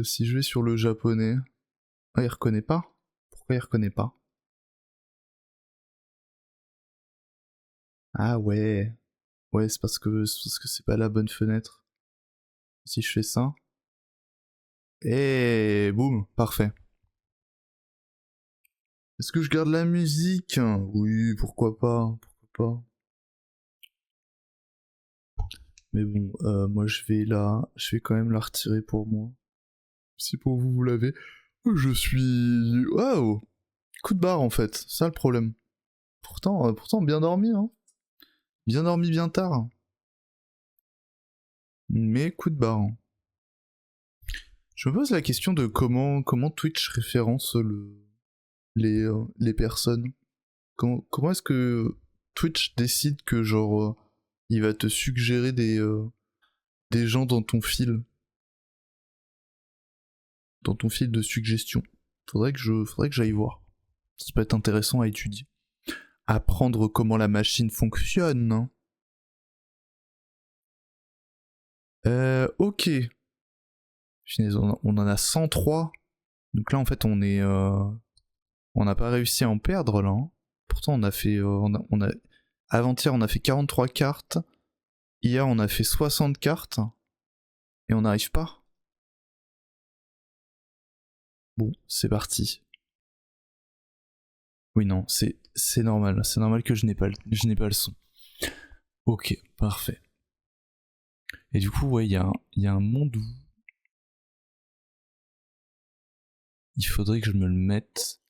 Si je vais sur le japonais... Ah, il reconnaît pas? Pourquoi il reconnaît pas? Ah ouais. Ouais, c'est parce que c'est pas la bonne fenêtre. Si je fais ça... Et boum, parfait. Est-ce que je garde la musique? Oui, pourquoi pas, pourquoi pas. Mais bon, moi je vais quand même la retirer pour moi. Si pour vous, vous l'avez. Je suis... Waouh! Coup de barre en fait, c'est ça le problème. Pourtant bien dormi, hein. Bien dormi bien tard. Mais coup de barre. Hein. Je me pose la question de comment Twitch référence les personnes. Comment est-ce que Twitch décide que genre il va te suggérer des gens dans ton fil de suggestion. Faudrait que j'aille voir. Ça peut être intéressant à étudier. Apprendre comment la machine fonctionne. Hein. Ok. Finesse, on en a 103. Donc là en fait on n'a pas réussi à en perdre là. Hein. Pourtant on a fait avant-hier on a fait 43 cartes. Hier on a fait 60 cartes. Et on n'arrive pas. Bon, c'est parti. Oui, non, c'est normal. C'est normal que je n'ai pas le son. Ok, parfait. Et du coup, ouais, il y a un monde où il faudrait que je me le mette.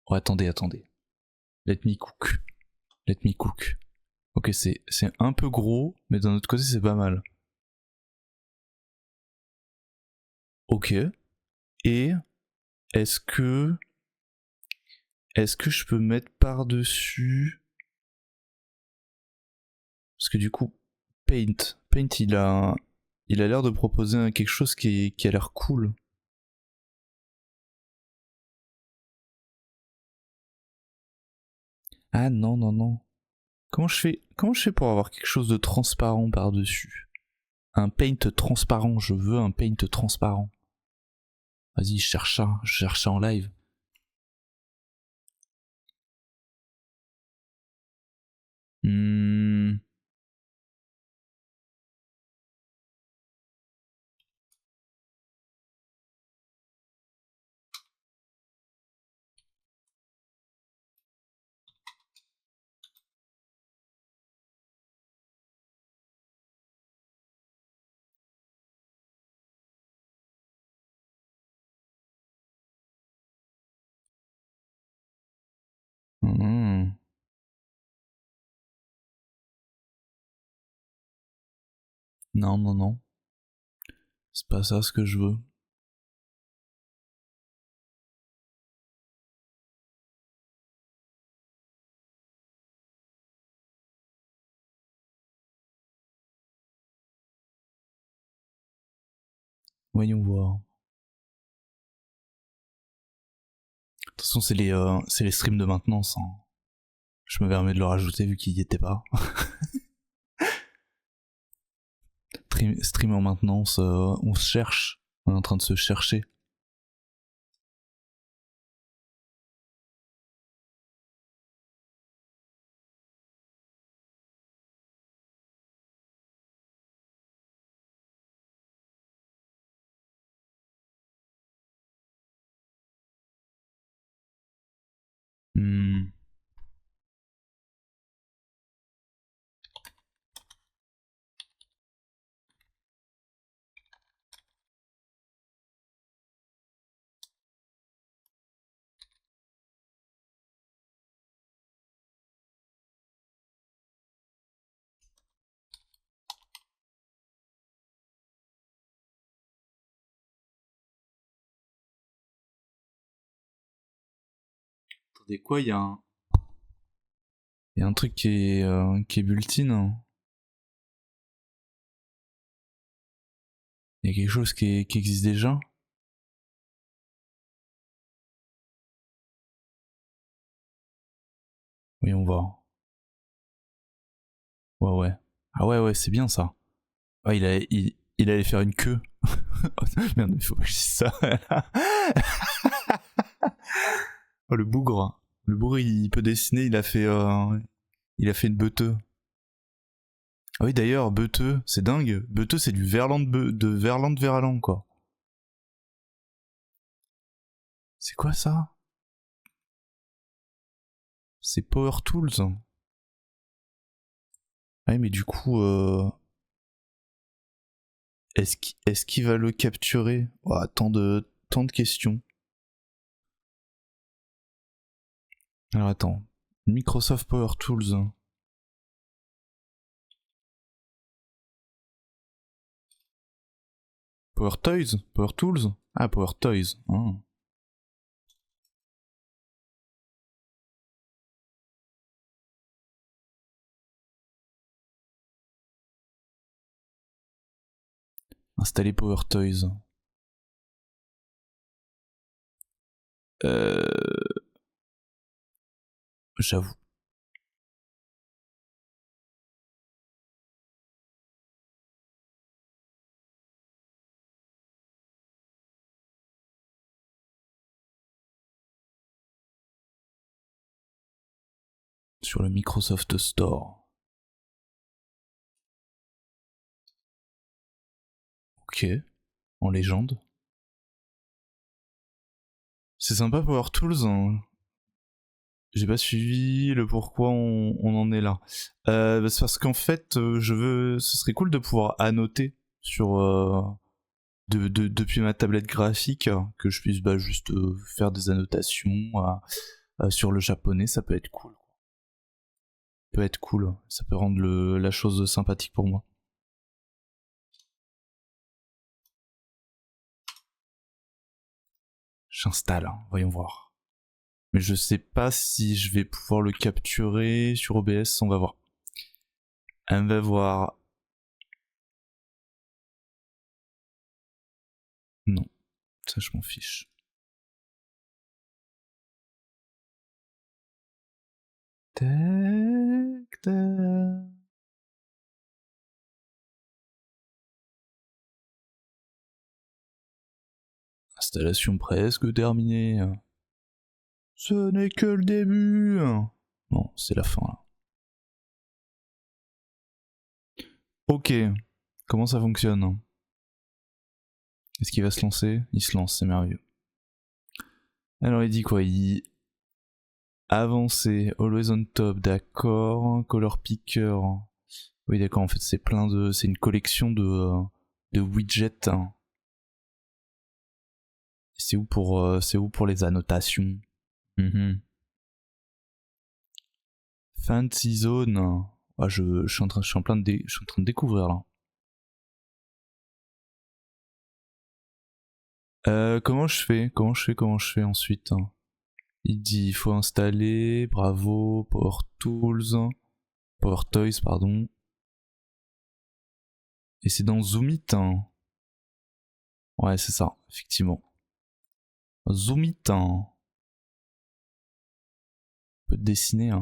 Oh, attendez. Let me cook. Let me cook. Ok, c'est un peu gros, mais d'un autre côté, c'est pas mal. Ok. Et est-ce que je peux mettre par-dessus... Parce que du coup, Paint, il a l'air de proposer quelque chose qui a l'air cool. Ah non. Comment je fais pour avoir quelque chose de transparent par-dessus? Un paint transparent, je veux un paint transparent. Vas-y, je cherche ça en live. Hmm. Hmm. Non. C'est pas ça ce que je veux. Voyons voir. De toute façon, c'est les streams de maintenance. Hein. Je me permets de le rajouter vu qu'il y était pas. Stream en maintenance, on se cherche. On est en train de se chercher. Hmm. Attendez, quoi, il y a un truc qui est bulletin. Hein. Il y a quelque chose qui existe déjà. Voyons voir. Ouais. Ah ouais, c'est bien ça. Ah, il allait faire une queue. Oh, merde, mais faut pas que je dise ça. Oh, le bougre. Le bougre, il peut dessiner, il a fait une beuteux. Ah oui, d'ailleurs, beuteux, c'est dingue. Beuteux, c'est du Verland de Verland Veralan, quoi. C'est quoi ça? C'est Power Tools. Ah oui, mais du coup, est-ce qu'il va le capturer? Oh, tant de questions. Alors attends, Microsoft Power Tools. Power Toys? Power Tools? Ah, Power Toys. Ah. Installer Power Toys. J'avoue. Sur le Microsoft Store. Ok. En légende. C'est sympa Power Tools. Hein. J'ai pas suivi le pourquoi on en est là. C'est parce qu'en fait, ce serait cool de pouvoir annoter sur depuis ma tablette graphique, que je puisse juste faire des annotations sur le japonais. Ça peut être cool. Ça peut rendre la chose sympathique pour moi. J'installe, hein, voyons voir. Mais je sais pas si je vais pouvoir le capturer sur OBS, on va voir. On va voir. Non, ça je m'en fiche. Tac, tac. Installation presque terminée. Ce n'est que le début. Bon, c'est la fin là. Ok, comment ça fonctionne? Est-ce qu'il va se lancer? Il se lance, c'est merveilleux. Alors il dit quoi? Il avancer, always on top, d'accord. Color picker. Oui d'accord, en fait c'est c'est une collection de widgets. C'est où pour les annotations? Fancy Zone. Ah, je suis en train de découvrir là. Comment je fais ensuite? Il dit il faut installer, bravo, Power Tools, Power Toys, pardon. Et c'est dans Zoomit. Hein. Ouais, c'est ça, effectivement. Zoomit. Hein. On peut dessiner. Hein.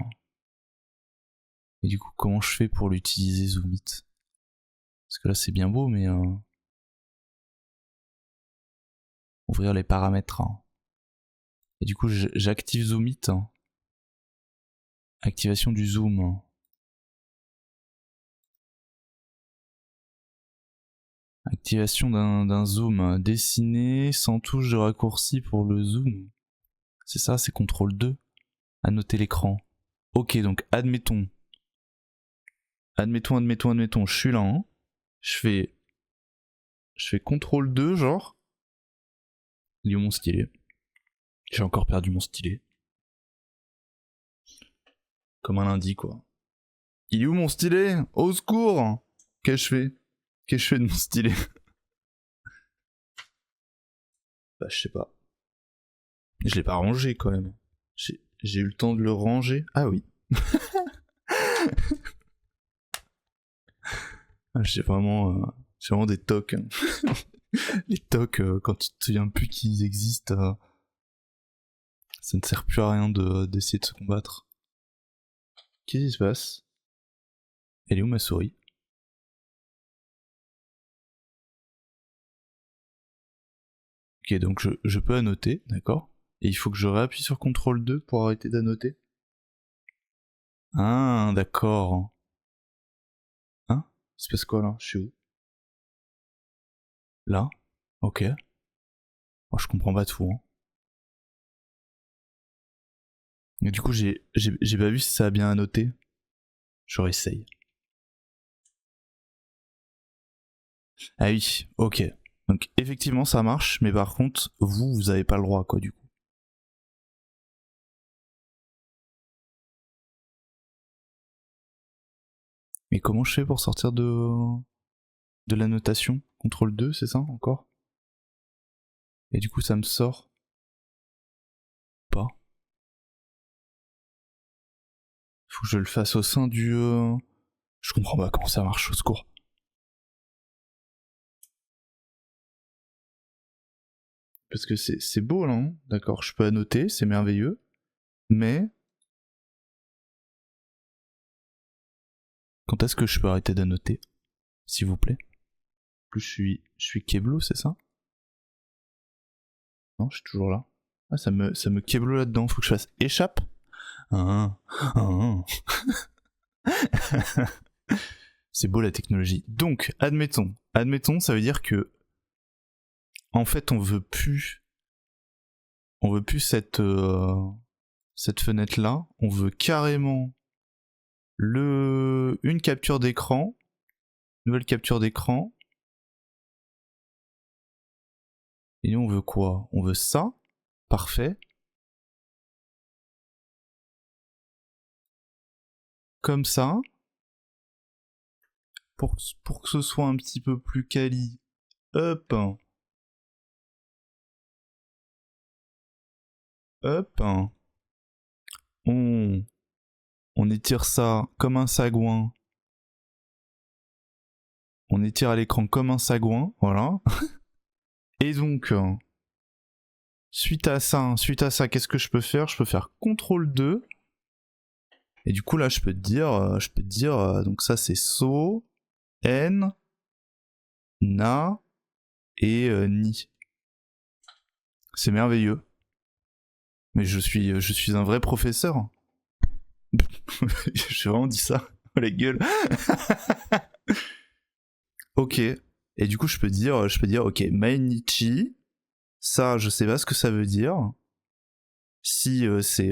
Et du coup, comment je fais pour l'utiliser Zoomit? Parce que là, c'est bien beau, mais ouvrir les paramètres. Hein. Et du coup, j'active Zoomit. Hein. Activation du zoom. Activation d'un zoom. Dessiner sans touche de raccourci pour le zoom. C'est ça, c'est CTRL 2. Annoter l'écran. Ok, donc admettons, je suis là. Hein. Je fais CTRL 2, genre. Il est où mon stylet? J'ai encore perdu mon stylet. Comme un lundi, quoi. Il est où mon stylet? Au secours! Qu'est-ce que je fais de mon stylet? Bah, je sais pas. Je l'ai pas rangé quand même. J'ai eu le temps de le ranger. Ah oui. J'ai vraiment des tocs. Hein. Les tocs, quand tu te souviens plus qu'ils existent, ça ne sert plus à rien d'essayer de se combattre. Qu'est-ce qui se passe? Elle est où ma souris? Ok, donc je peux annoter, d'accord. Et il faut que je réappuie sur CTRL 2 pour arrêter d'annoter. Ah, d'accord. Hein? Il se passe quoi là? Je suis où? Là? Ok. Oh, je comprends pas tout. Hein. Et du coup, j'ai pas vu si ça a bien annoté. Je réessaye. Ah oui, ok. Donc effectivement ça marche, mais par contre, vous avez pas le droit quoi du coup. Mais comment je fais pour sortir de l'annotation? CTRL 2, c'est ça encore? Et du coup ça me sort pas. Faut que je le fasse au sein du... Je comprends pas comment ça marche, au secours. Parce que c'est beau là, hein, d'accord, je peux annoter, c'est merveilleux. Mais... Quand est-ce que je peux arrêter d'annoter? S'il vous plaît. Plus je suis Keblo, c'est ça? Non, je suis toujours là. Ah, ça me Keblo là-dedans, faut que je fasse échappe. C'est beau la technologie. Donc, admettons, ça veut dire que en fait, on veut plus cette fenêtre là. On veut carrément une capture d'écran, nouvelle capture d'écran. Et nous, on veut quoi? On veut ça. Parfait. Comme ça. Pour que ce soit un petit peu plus quali. Hop. Hop. On étire ça comme un sagouin. On étire à l'écran comme un sagouin. Voilà. Et donc... Suite à ça, qu'est-ce que je peux faire? Je peux faire CTRL 2. Et du coup là, je peux te dire, donc ça c'est so, n, na et ni. C'est merveilleux. Mais je suis un vrai professeur. J'ai vraiment dit ça. Oh la gueule. Ok. Et du coup, je peux dire, ok, Mainichi. Ça, je sais pas ce que ça veut dire. Si c'est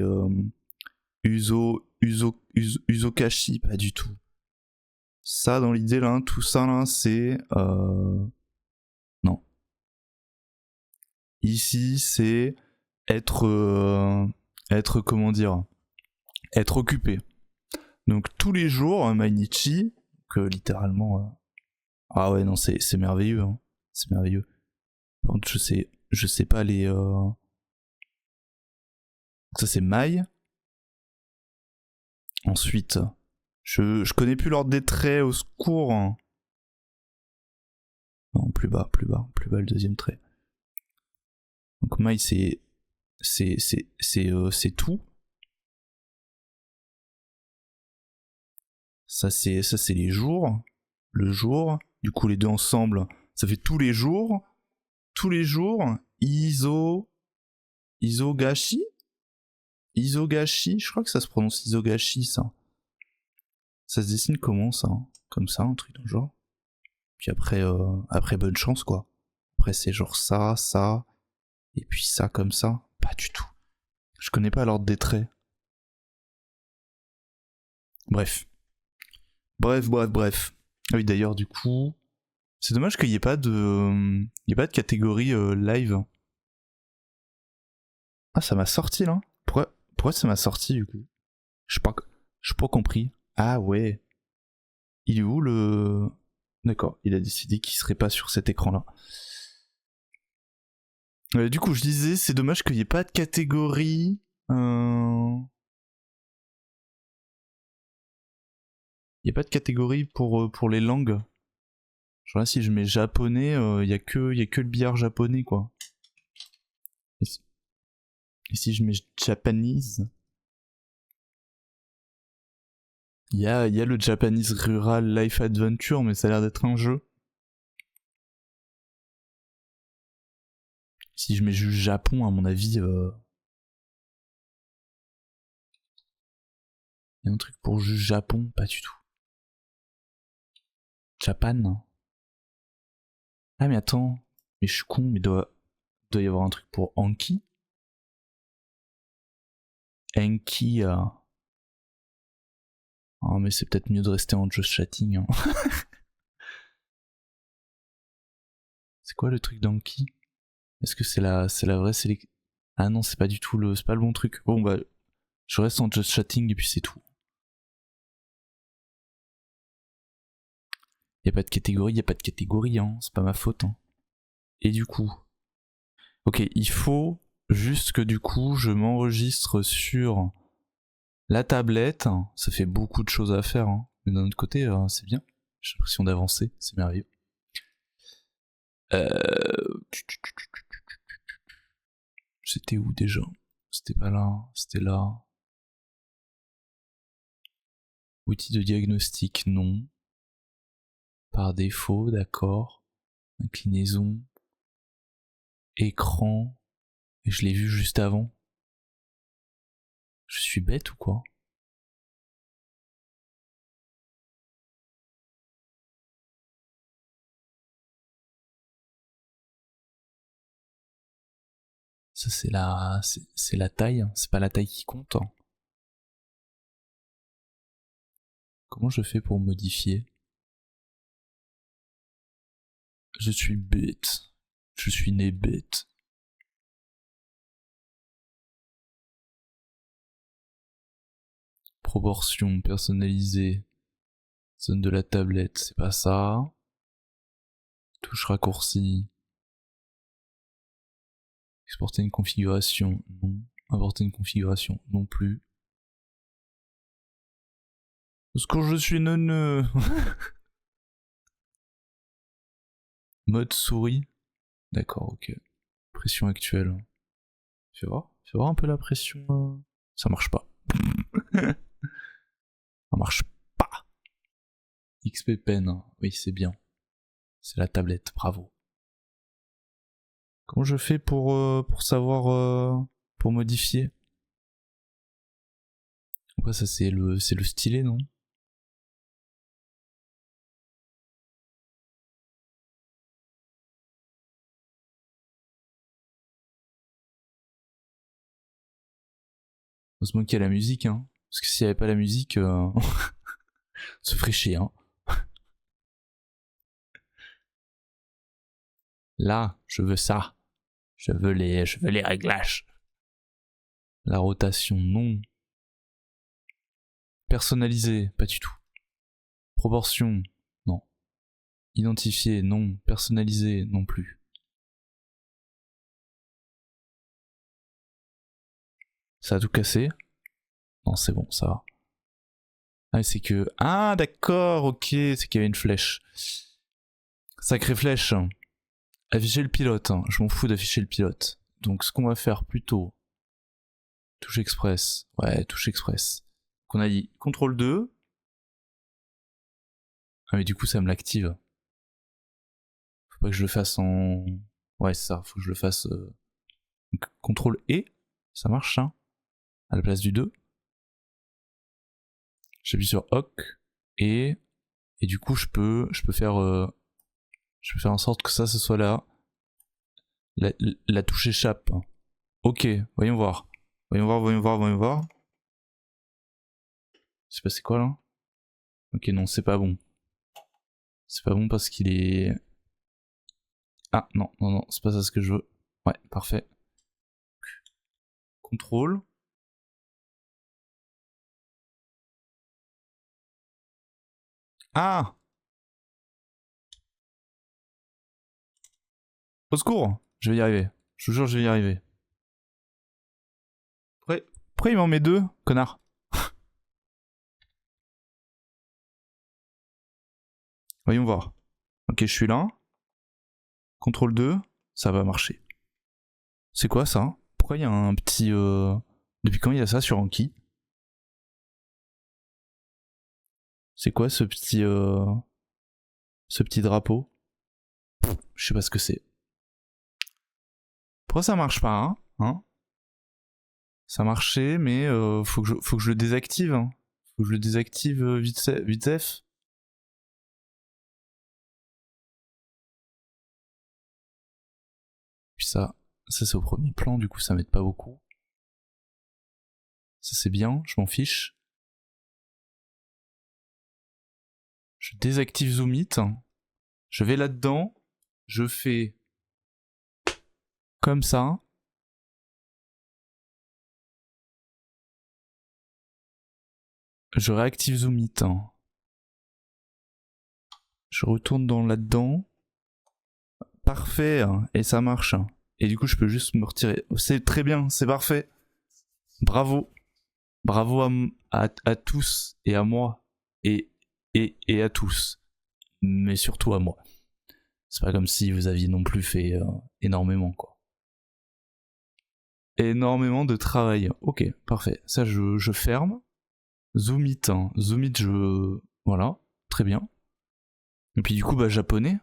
Uzokashi, pas du tout. Ça, dans l'idée là, tout ça là, c'est... Non. Ici, c'est être... comment dire? Être occupé. Donc tous les jours, Mainichi, que littéralement... Ah ouais, non, c'est merveilleux. Hein. C'est merveilleux. Par contre, je sais pas les... Ça, c'est Mai. Ensuite, je connais plus l'ordre des traits, au secours. Non, plus bas le deuxième trait. Donc Mai, c'est tout. Ça c'est les jours. Le jour. Du coup, les deux ensemble, ça fait tous les jours. Tous les jours. Isogashi. Je crois que ça se prononce Isogashi, ça. Ça se dessine comment, ça? Comme ça, un truc dans le genre. Puis après, bonne chance, quoi. Après, c'est genre ça, et puis ça comme ça. Pas du tout. Je connais pas l'ordre des traits. Bref. Ah oui, d'ailleurs, du coup, c'est dommage qu'il n'y ait pas de, catégorie live. Ah, ça m'a sorti là. Pourquoi ça m'a sorti du coup? Je n'ai pas compris. Ah ouais. Il est où le... D'accord, il a décidé qu'il serait pas sur cet écran là. Du coup, je disais, c'est dommage qu'il n'y ait pas de catégorie. Il n'y a pas de catégorie pour les langues. Genre là, si je mets japonais, il y a que le billard japonais, quoi. Et si je mets Japanese, il y a le Japanese Rural Life Adventure, mais ça a l'air d'être un jeu. Si je mets juste Japon, à mon avis... y a un truc pour juste Japon? Pas du tout. Japan? Ah mais attends, mais je suis con, mais doit y avoir un truc pour Anki? Enki... Oh mais c'est peut-être mieux de rester en just chatting. Hein. C'est quoi le truc d'Anki? Est-ce que c'est la vraie sélection? Ah non, c'est pas du tout c'est pas le bon truc. Bon bah, je reste en just chatting et puis c'est tout. Y a pas de catégorie, hein. C'est pas ma faute. Hein. Et du coup, ok, il faut juste que du coup, je m'enregistre sur la tablette. Ça fait beaucoup de choses à faire, hein. Mais d'un autre côté, c'est bien. J'ai l'impression d'avancer, c'est merveilleux. C'était où déjà? C'était pas là, c'était là. Outil de diagnostic, non. Par défaut, d'accord. Inclinaison. Écran. Et je l'ai vu juste avant. Je suis bête ou quoi? Ça c'est la taille, hein. C'est pas la taille qui compte. Hein. Comment je fais pour modifier? Je suis bête. Je suis né bête. Proportion personnalisée. Zone de la tablette, c'est pas ça. Touche raccourcie. Exporter une configuration, non. Importer une configuration, non plus. Parce que je suis neuneux. Mode souris. D'accord, ok. Pression actuelle. Fais voir un peu la pression. Ça marche pas. Ça marche pas. XP Pen, oui c'est bien. C'est la tablette, bravo. Comment je fais pour savoir pour modifier? Après ça c'est le stylet, non? Heureusement qu'il y a la musique, hein. Parce que s'il n'y avait pas la musique, se ferait chier, hein. Là, je veux ça. Je veux les réglages. La rotation, non. Personnalisé, pas du tout. Proportion, non. Identifié, non. Personnalisé, non plus. Ça a tout cassé? Non, c'est bon, ça va. Ah, c'est que... Ah, d'accord, ok, c'est qu'il y avait une flèche. Sacrée flèche. Afficher le pilote, hein. Je m'en fous d'afficher le pilote. Donc ce qu'on va faire plutôt... Touche express. Ouais, touche express. Qu'on a dit CTRL 2. Ah mais du coup ça me l'active. Faut pas que je le fasse en... Ouais c'est ça, faut que je le fasse... Donc, CTRL E, ça marche hein. À la place du 2. J'appuie sur HOC et du coup je peux faire en sorte que ça ce soit là. La touche échappe. Ok, voyons voir. Voyons voir. C'est passé quoi là? Ok non c'est pas bon. C'est pas bon parce qu'il est... Ah non, c'est pas ça ce que je veux. Ouais, parfait. Contrôle. Ah! Au secours! Je vais y arriver. Je vous jure, je vais y arriver. Pourquoi il m'en met deux, connard? Voyons voir. Ok, je suis là. Contrôle 2, ça va marcher. C'est quoi ça? Pourquoi il y a un petit... Depuis quand il y a ça sur Anki? C'est quoi ce petit... Ce petit drapeau? Je sais pas ce que c'est. Pourquoi ça marche pas, hein? Ça marchait, mais faut que je le désactive. Hein. Faut que je le désactive vite F. Puis ça c'est au premier plan, du coup ça m'aide pas beaucoup. Ça c'est bien, je m'en fiche. Je désactive Zoom It. Je vais là-dedans. Je fais comme ça. Je réactive Zoom It. Je retourne dans là-dedans. Parfait, et ça marche. Et du coup, je peux juste me retirer. C'est très bien, c'est parfait. Bravo. Bravo à tous et à moi. Et à tous. Mais surtout à moi. C'est pas comme si vous aviez non plus fait énormément, quoi. Énormément de travail. Ok, parfait. Ça, je ferme. Zoom It, voilà, très bien. Et puis du coup, bah, japonais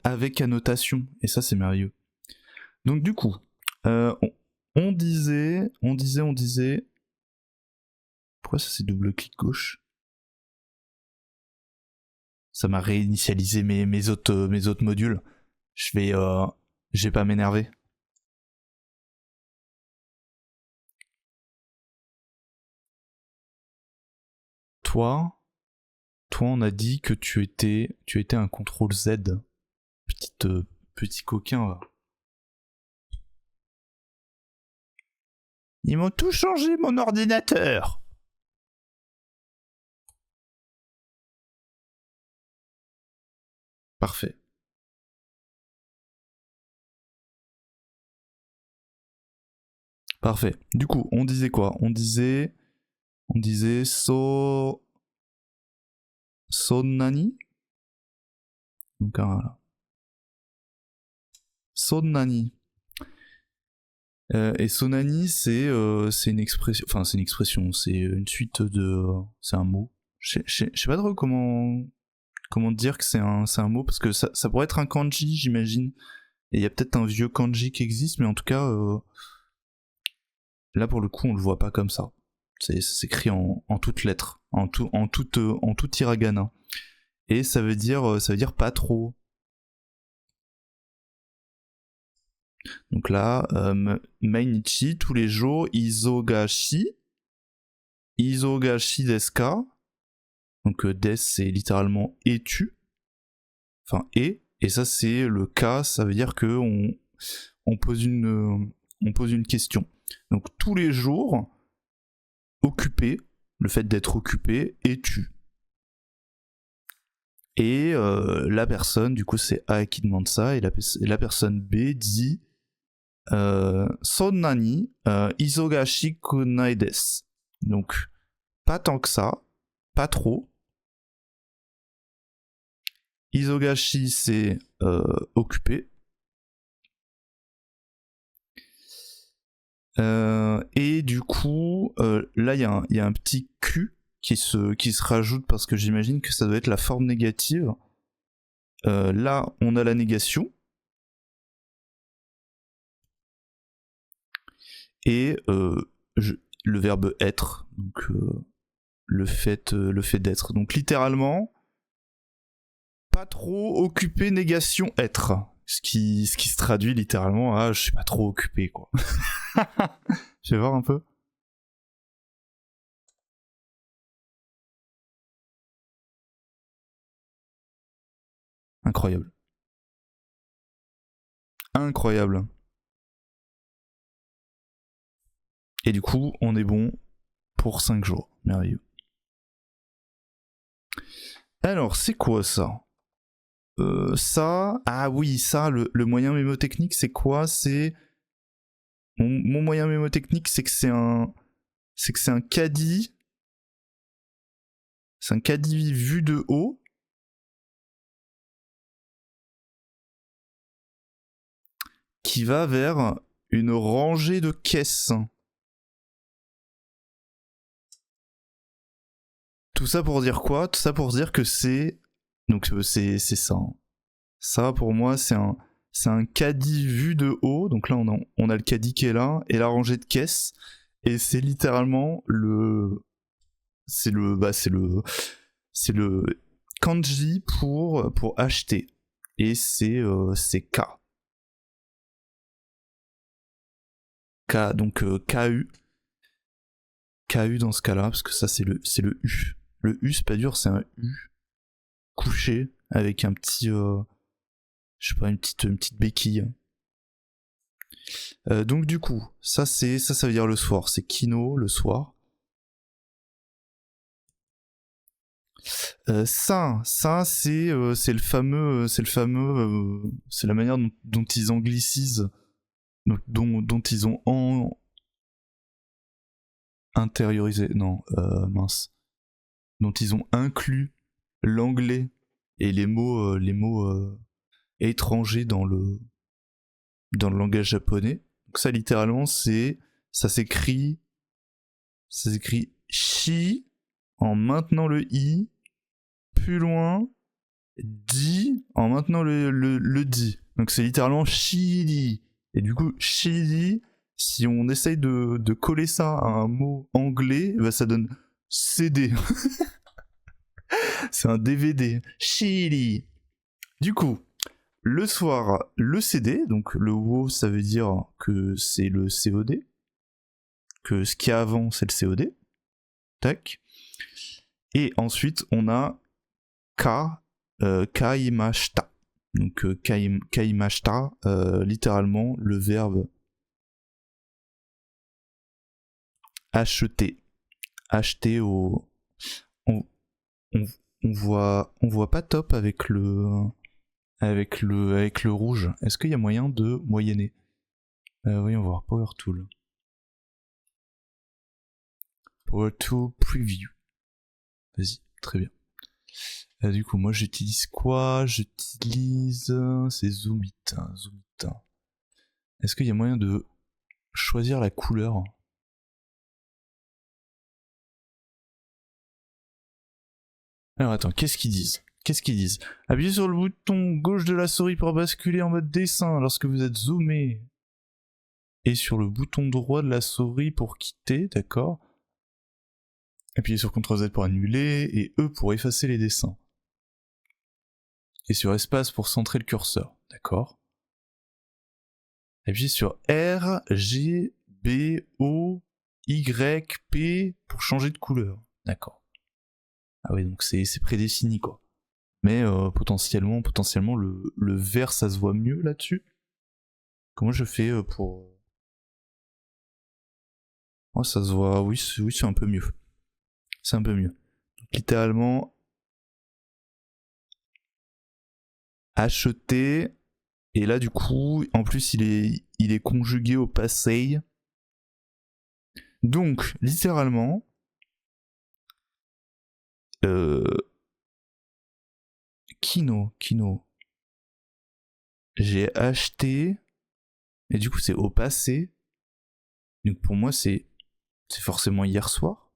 avec annotation. Et ça, c'est merveilleux. Donc du coup, on disait... Pourquoi ça c'est double-clic gauche? Ça m'a réinitialisé mes autres modules. Je vais pas m'énerver. Toi, on a dit que tu étais un contrôle Z. Petit coquin, là. Ils m'ont tout changé, mon ordinateur. Parfait. Parfait. Du coup, on disait quoi? On disait Sonnani. Donc voilà. Sonnani. Et Sonnani, c'est une expression. Enfin, c'est une expression. C'est une suite de. C'est un mot. Je sais pas trop comment dire que c'est un mot, parce que ça pourrait être un kanji, j'imagine. Et il y a peut-être un vieux kanji qui existe, mais en tout cas, là pour le coup, on le voit pas comme ça. C'est écrit en toutes lettres, en tout hiragana. Et ça veut dire pas trop. Donc là, mainichi, tous les jours, isogashi desu ka. Donc des, c'est littéralement es-tu. Enfin, et ça c'est le cas, ça veut dire que on pose une question. Donc tous les jours, occupé, le fait d'être occupé, es-tu. Et la personne, du coup c'est A qui demande ça, et la personne B dit Sonnani isogashi kunai desu. Donc pas tant que ça, pas trop. Isogashi c'est occupé. Et du coup, là il y a un petit Q qui se rajoute, parce que j'imagine que ça doit être la forme négative. Là on a la négation. Et le verbe être, donc le fait d'être. Donc littéralement, pas trop occupé, négation, être. Ce qui se traduit littéralement à je suis pas trop occupé, quoi. Je vais voir un peu. Incroyable. Incroyable. Et du coup, on est bon pour 5 jours. Merveilleux. Alors, c'est quoi ça? Ça... Ah oui, ça, le moyen mémotechnique, c'est quoi? C'est... Mon moyen mémotechnique, c'est que c'est un caddie. C'est un caddie vu de haut. Qui va vers une rangée de caisses. Tout ça pour dire quoi? Tout ça pour dire que c'est... Donc c'est ça. Ça pour moi c'est c'est un caddie vu de haut. Donc là, on a le caddie qui est là et la rangée de caisses. Et c'est littéralement c'est le kanji pour acheter. Et c'est K. Donc KU. KU dans ce cas-là, parce que ça c'est le U. Le U c'est pas dur, c'est un U couché avec un petit, je sais pas, une petite béquille. Donc du coup, ça veut dire le soir, c'est Kino le soir. Ça c'est le fameux, c'est la manière dont ils anglicisent, dont ils ont intériorisé, dont ils ont inclus l'anglais et les mots étrangers dans le langage japonais. Donc ça littéralement ça s'écrit shi en maintenant le i, plus loin di en maintenant le di. Donc c'est littéralement shidi. Et du coup shidi, si on essaye de coller ça à un mot anglais, bah ça donne CD. C'est un DVD. Shidi. Du coup, le soir, le CD, donc le WO ça veut dire que c'est le COD, que ce qu'il y a avant c'est le COD. Tac. Et ensuite on a kaimashita. Donc kaimashita, littéralement le verbe acheter. Acheter au... On voit pas top avec le rouge. Est-ce qu'il y a moyen de moyenner? Voyons voir, Power Tool. Power Tool Preview. Vas-y, très bien. Du coup, moi j'utilise quoi? J'utilise... c'est Zoomit. Est-ce qu'il y a moyen de choisir la couleur? Alors attends, qu'est-ce qu'ils disent? Appuyez sur le bouton gauche de la souris pour basculer en mode dessin lorsque vous êtes zoomé. Et sur le bouton droit de la souris pour quitter, d'accord? Appuyez sur CTRL Z pour annuler, et E pour effacer les dessins. Et sur espace pour centrer le curseur, d'accord? Appuyez sur R, G, B, O, Y, P pour changer de couleur, d'accord. Ah ouais, donc c'est prédéfini quoi. Mais potentiellement le vert ça se voit mieux là-dessus. Comment je fais pour... Oh ça se voit, oui c'est un peu mieux. C'est un peu mieux. Donc, littéralement... acheter... Et là du coup, en plus il est conjugué au passé. Donc, littéralement... Kino. J'ai acheté... Et du coup c'est au passé. Donc pour moi c'est forcément hier soir.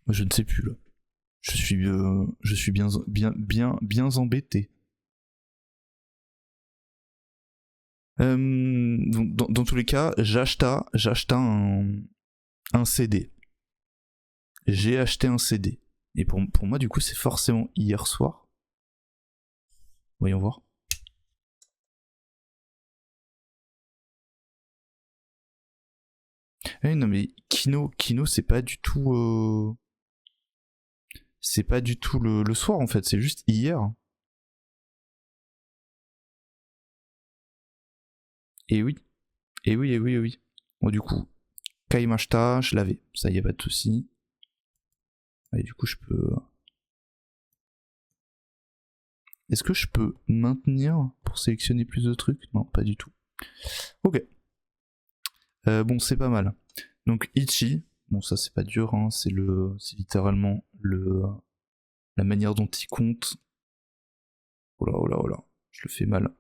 Je ne sais plus là. Je suis bien embêté. Donc, dans tous les cas, j'acheta un CD. J'ai acheté un CD. Et pour moi, du coup, c'est forcément hier soir. Voyons voir. Non mais Kino, c'est pas du tout... C'est pas du tout le soir en fait, c'est juste hier. Et oui. Bon du coup, Kaimashita, je l'avais. Ça y a pas de soucis. Et du coup je peux... Est-ce que je peux maintenir pour sélectionner plus de trucs? Non, pas du tout. Ok. Bon, c'est pas mal. Donc Ichi, bon ça c'est pas dur, hein, c'est littéralement la manière dont il compte. Oh là, je le fais mal.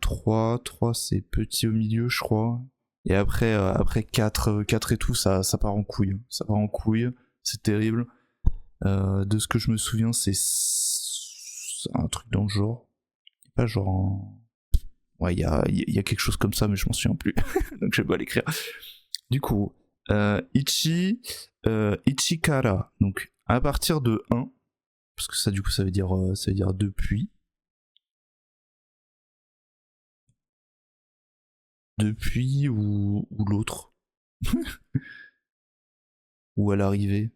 3 c'est petit au milieu je crois. Et après 4 et tout, ça part en couille. Ça part en couille, c'est terrible. De ce que je me souviens, c'est c'est un truc dans le genre. Pas genre en... Ouais, il y a quelque chose comme ça, mais je m'en souviens plus. Donc je vais pas l'écrire. Du coup, Ichikara. Donc à partir de 1, parce que ça du coup ça veut dire depuis. Depuis ou l'autre. Ou à l'arrivée.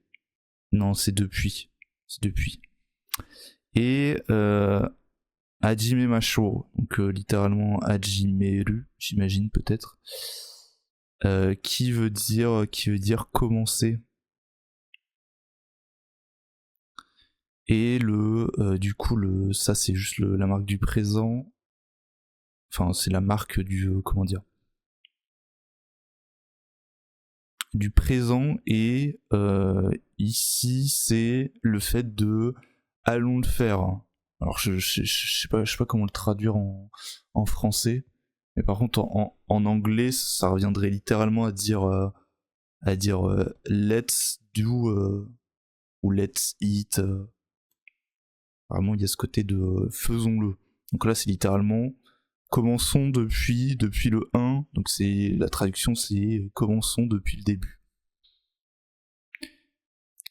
Non, c'est depuis. C'est depuis. Et Hajime Macho, donc littéralement Hajimeru, j'imagine peut-être. Qui veut dire commencer. Et du coup, ça c'est juste la marque du présent. Enfin, c'est la marque du, comment dire, du présent. Et ici, c'est le fait de allons le faire. Alors, je sais pas comment le traduire en français. Mais par contre, en anglais, ça reviendrait littéralement à dire let's do ou let's eat. Vraiment, il y a ce côté de faisons-le. Donc là, c'est littéralement commençons depuis le 1. Donc c'est la traduction, c'est commençons depuis le début.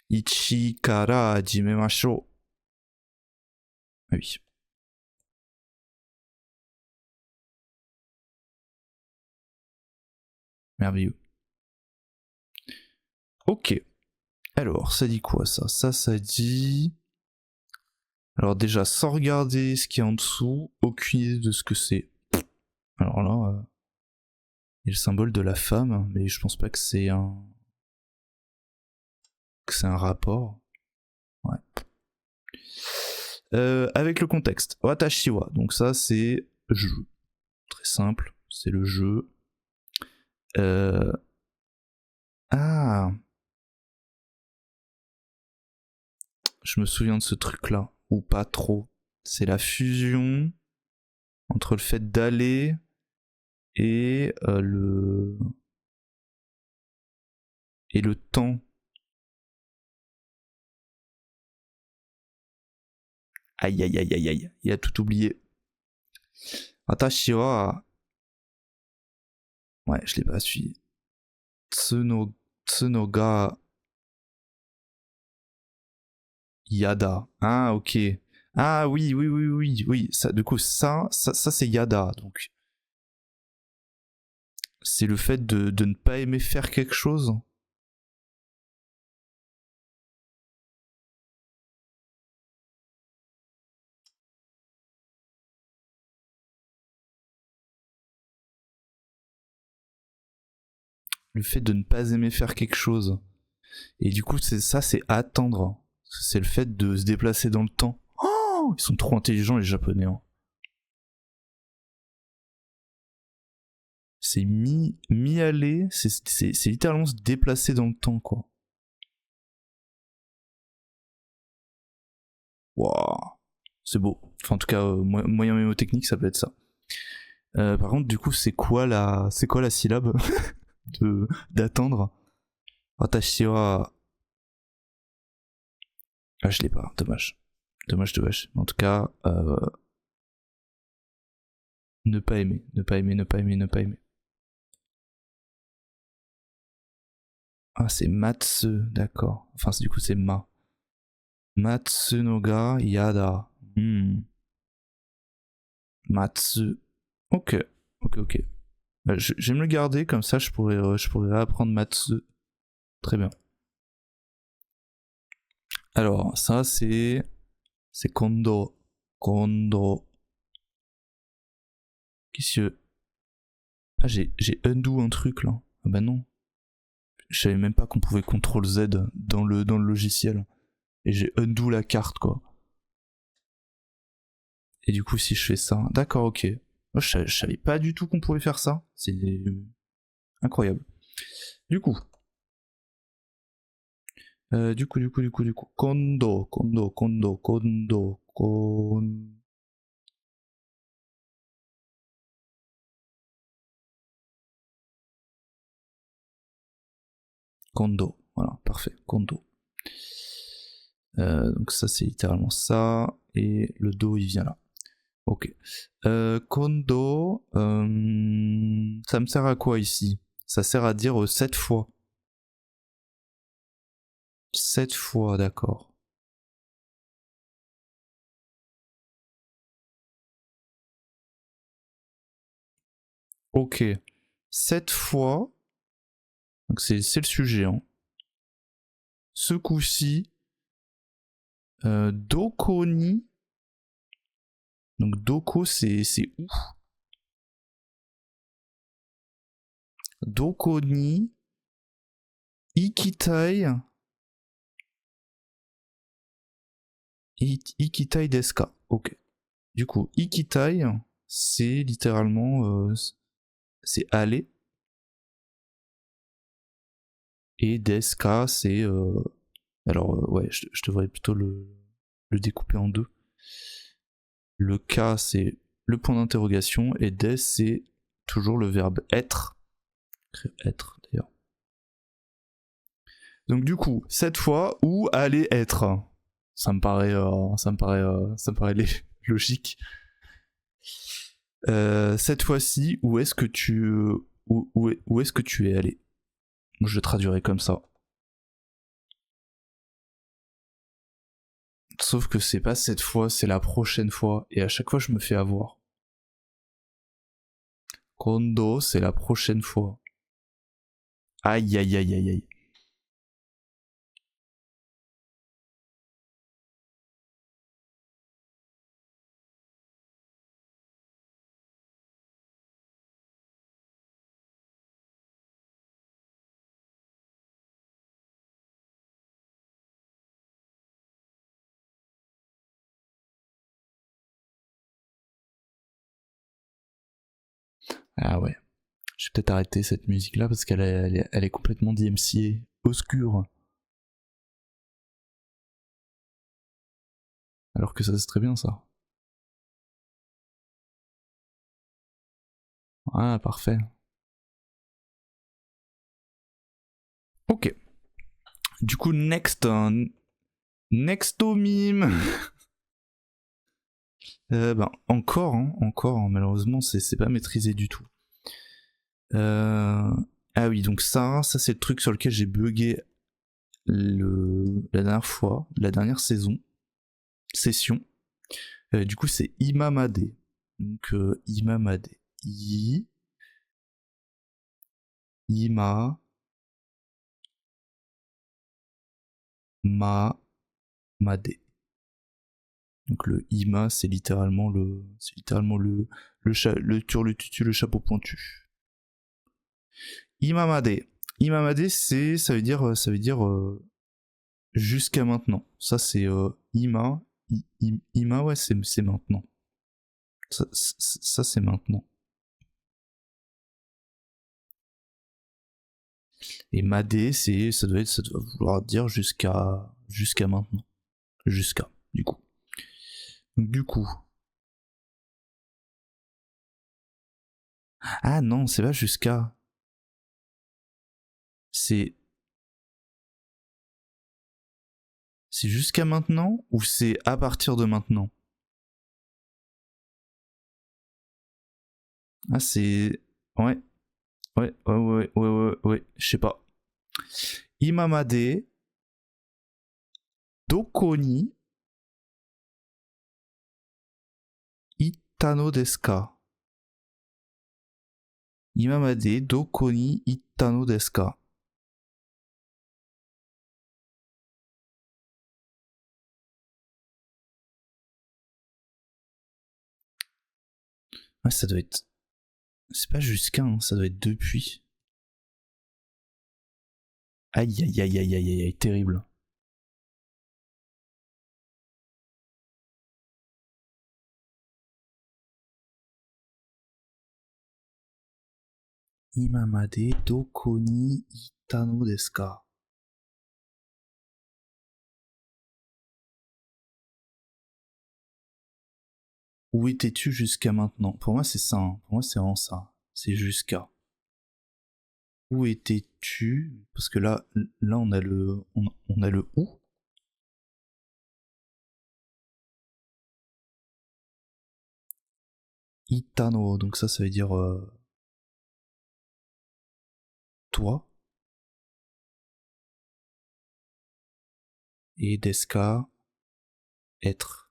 Ichi kara hajimemashou. Ah oui. Merveilleux. Ok. Alors, ça dit quoi ça? Ça dit... Alors déjà, sans regarder ce qu'il y a en dessous, aucune idée de ce que c'est. Alors là, il y a le symbole de la femme, mais je pense pas que c'est un rapport. Ouais. Avec le contexte. Watashiwa. Donc ça, c'est jeu. Très simple. C'est le jeu. Ah. Je me souviens de ce truc-là. Ou pas trop. C'est la fusion entre le fait d'aller et le temps. Aïe aïe aïe aïe aïe. Il a tout oublié. Watashiwa. Ouais, je l'ai pas suivi. Tsunoga Yada. Ah, ok. Ah oui. Ça, du coup, ça c'est Yada. Donc, c'est le fait de ne pas aimer faire quelque chose. Le fait de ne pas aimer faire quelque chose. Et du coup, c'est attendre. C'est le fait de se déplacer dans le temps. Oh, ils sont trop intelligents les Japonais. Hein. C'est mi-aller, c'est littéralement se déplacer dans le temps, quoi. Waouh, c'est beau. Enfin, en tout cas, moyen mémotechnique, ça peut être ça. Par contre, du coup, c'est quoi la syllabe d'attendre? Watashiwa. Ah, je l'ai pas, dommage. Dommage. En tout cas, ne pas aimer. Ah, c'est Matsu, d'accord. Enfin, du coup, c'est Ma. Matsunoga Yada. Matsu. Ok. Je vais me le garder, comme ça je pourrais réapprendre Matsu. Très bien. Alors, ça c'est Kondo. Qu'est-ce que... Ah, j'ai undo un truc là. Ah bah non. Je savais même pas qu'on pouvait CTRL Z dans le logiciel. Et j'ai undo la carte, quoi. Et du coup, si je fais ça... D'accord, ok. Moi, je savais pas du tout qu'on pouvait faire ça. C'est incroyable. Du coup... Du coup... Kondo. Voilà, parfait. Kondo. Donc ça, c'est littéralement ça. et le do il vient là. Ok. Kondo, ça me sert à quoi ici? Ça sert à dire 7 fois. 7 fois, d'accord. Ok. 7 fois. Donc c'est le sujet. Hein. Ce coup-ci, Doko ni. Donc Doko c'est où? Doko ni Ikitai. Ikitai desu ka. Ok. Du coup, Ikitai, c'est littéralement c'est aller. Et desu ka, c'est alors ouais, je devrais plutôt le découper en deux. Le ka, c'est le point d'interrogation, et des, c'est toujours le verbe être. Être, d'ailleurs. Donc du coup, cette fois, où aller être? Ça me paraît logique. Cette fois-ci, où est-ce que tu es allé? Je traduirai comme ça. Sauf que c'est pas cette fois, c'est la prochaine fois, et à chaque fois je me fais avoir. Kondo, c'est la prochaine fois. Aïe aïe aïe aïe aïe. Ah ouais. Je vais peut-être arrêter cette musique là parce qu'elle est complètement DMCA, obscure. Alors que ça c'est très bien ça. Ah parfait. Ok. Du coup next nexto mime. Encore malheureusement c'est pas maîtrisé du tout. Ah oui donc ça c'est le truc sur lequel j'ai bugué la dernière fois, la dernière session. Du coup c'est Imamade. Donc Imamade. Ima ma Made. Donc le Ima, c'est littéralement le turlututu, le chapeau pointu. Imamade. Imamade, ça veut dire jusqu'à maintenant. Ça c'est Ima. Ima, ouais, c'est maintenant. Ça c'est maintenant. Et Made, ça doit vouloir dire jusqu'à maintenant. Jusqu'à, du coup. Donc, du coup. Ah non, c'est pas jusqu'à. C'est jusqu'à maintenant ou c'est à partir de maintenant? Ah c'est... Ouais. Ouais. Je sais pas. Imamade, doko ni ittano desu ka? Imamade, doko ni ittano desu ka? Ouais, ça doit être... C'est pas jusqu'à, hein, ça doit être depuis. Aïe aïe aïe aïe aïe aïe, terrible. Imamade, doko ni ittano desu ka? Où étais-tu jusqu'à maintenant? Pour moi c'est ça, hein. Pour moi c'est vraiment ça. C'est jusqu'à. Où étais-tu? Parce que là on a le où. Itano, donc ça veut dire toi. Et deska, être.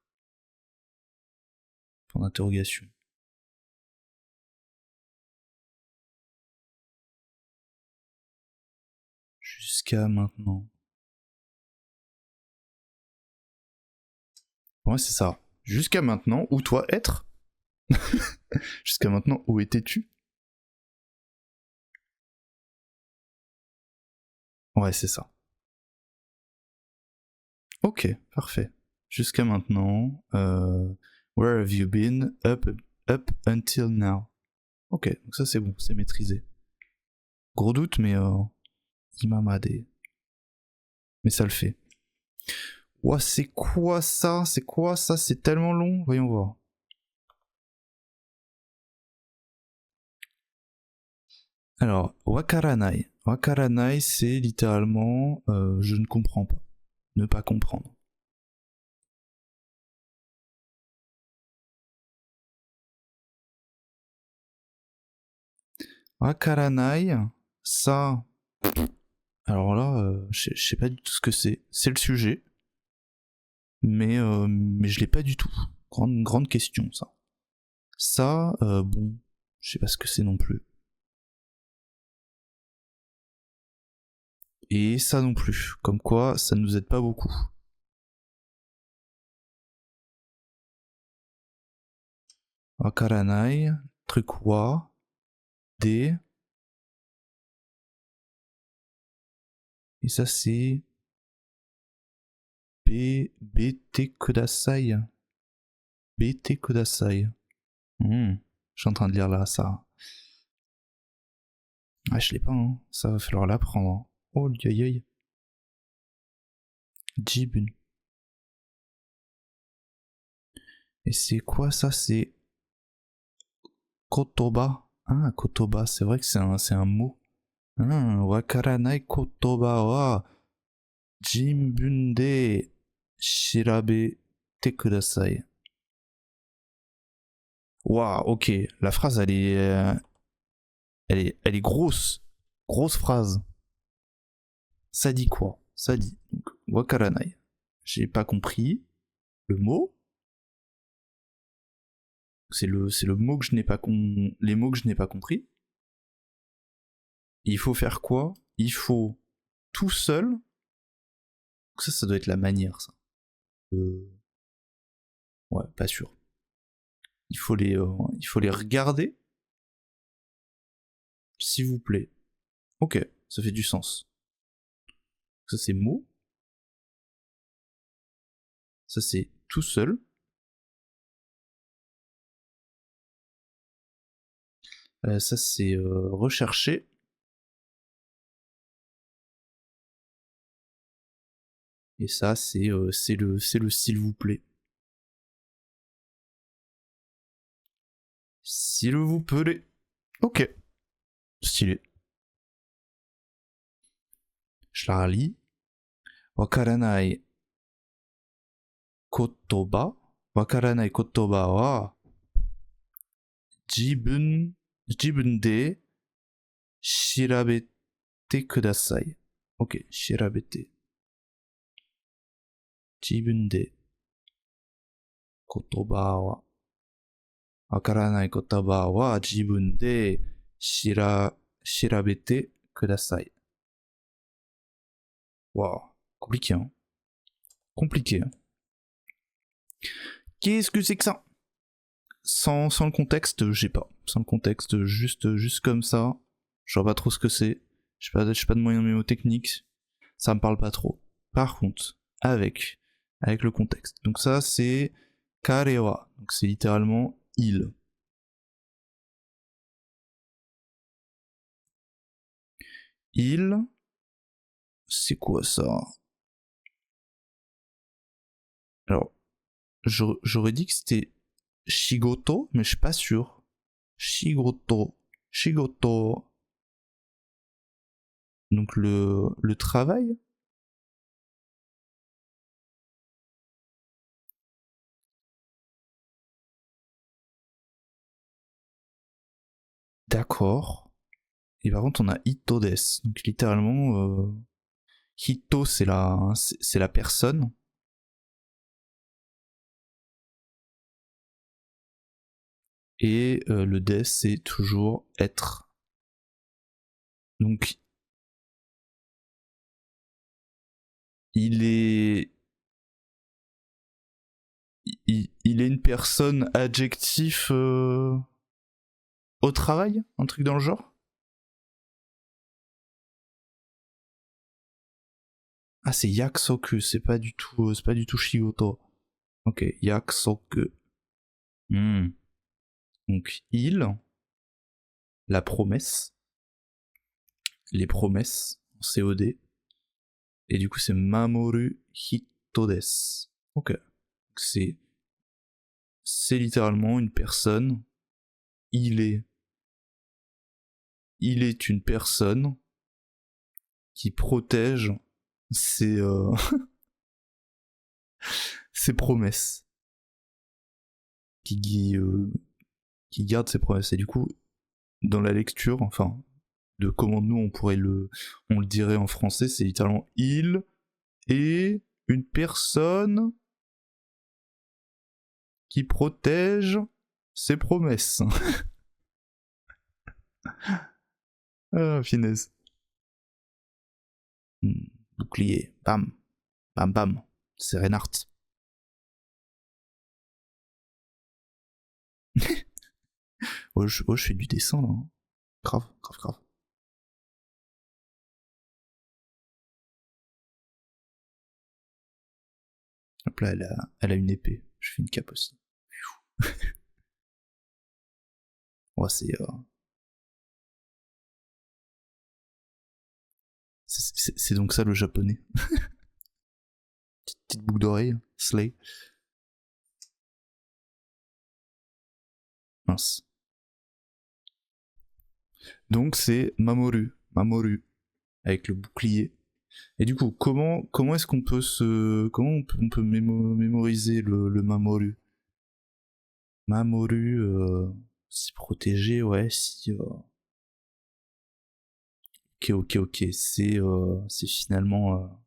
Point d'interrogation. Jusqu'à maintenant. Ouais, c'est ça. Jusqu'à maintenant, où toi être? Jusqu'à maintenant, où étais-tu? Ouais, c'est ça. Ok, parfait. Jusqu'à maintenant, where have you been up until now? Ok, donc ça c'est bon, c'est maîtrisé. Gros doute, mais imamade. Mais ça le fait. Ouah, c'est quoi ça? C'est quoi ça? C'est tellement long. Voyons voir. Alors, wakaranai. Wakaranai, c'est littéralement je ne comprends pas. Ne pas comprendre. Wakaranai, ça. Alors là, je sais pas du tout ce que c'est. C'est le sujet. Mais je l'ai pas du tout. Grande question, ça. Ça, bon, je sais pas ce que c'est non plus. Et ça non plus. Comme quoi, ça ne nous aide pas beaucoup. Wakaranai, truc wa, de. Et ça c'est BT Kudasai. BT Kudasai. Je suis en train de lire là, ça. Ah, je l'ai pas, hein. Ça va falloir l'apprendre. Oh, aïe aïe. Jibun. Et c'est quoi ça? C'est Kotoba. Ah, Kotoba, c'est vrai que c'est un mot. Wakaranai kotoba wa Jinbun de shirabete kudasai. Waouh, ok. La phrase, elle est grosse. Grosse phrase. Ça dit quoi? Ça dit donc, wakaranai. J'ai pas compris le mot. C'est le mot que je n'ai pas les mots que je n'ai pas compris. Il faut faire quoi? Il faut tout seul. Donc ça doit être la manière, ça. Ouais, pas sûr. Il faut les regarder, s'il vous plaît. Ok, ça fait du sens. Ça c'est mot. Ça c'est tout seul. Ça c'est rechercher. Et ça c'est le s'il vous plaît. S'il vous plaît. Ok. Stylé. Je la relis. Wakaranai kotoba. Wakaranai kotoba wa jibun de shirabete kudasai. Ok, shirabete. Jibun de kotoba wa わからない言葉は自分で調べてください. Waouh, compliqué, hein. Compliqué. Hein. Qu'est-ce que c'est que ça? Sans le contexte, j'ai pas. Sans le contexte, juste comme ça, je vois pas trop ce que c'est. Je sais pas de moyens mémotechniques. Ça me parle pas trop. Par contre, avec le contexte. Donc ça, c'est karewa. Donc c'est littéralement il. Il, c'est quoi ça? Alors, j'aurais dit que c'était Shigoto, mais je suis pas sûr. Shigoto. Shigoto. Donc le travail. D'accord. Et par contre, on a Hitodes. Donc littéralement, Hito, c'est la personne. Et le des, c'est toujours être. Donc, il est une personne adjectif au travail, un truc dans le genre. Ah, c'est yaksoku, c'est pas du tout shigoto. Ok, yaksoku. Donc la promesse, les promesses, COD. Et du coup, c'est Mamoru Hitodes. Ok. C'est littéralement une personne. Il est une personne qui protège ses, ses promesses. Qui garde ses promesses. Et du coup, dans la lecture, enfin, de comment nous on le dirait en français, c'est littéralement il est une personne qui protège ses promesses. Ah, finesse. Bouclier, bam, bam bam, c'est Reinhardt. Je fais du dessin là. Grave, grave, grave. Hop là, elle a une épée. Je fais une cape aussi. Ouais, c'est donc ça le japonais. Petite boucle d'oreille, slay. Mince. Donc c'est Mamoru, avec le bouclier. Et du coup, comment est-ce qu'on peut on peut mémoriser le Mamoru? Mamoru, si protégé, ouais, si. Ok, c'est finalement.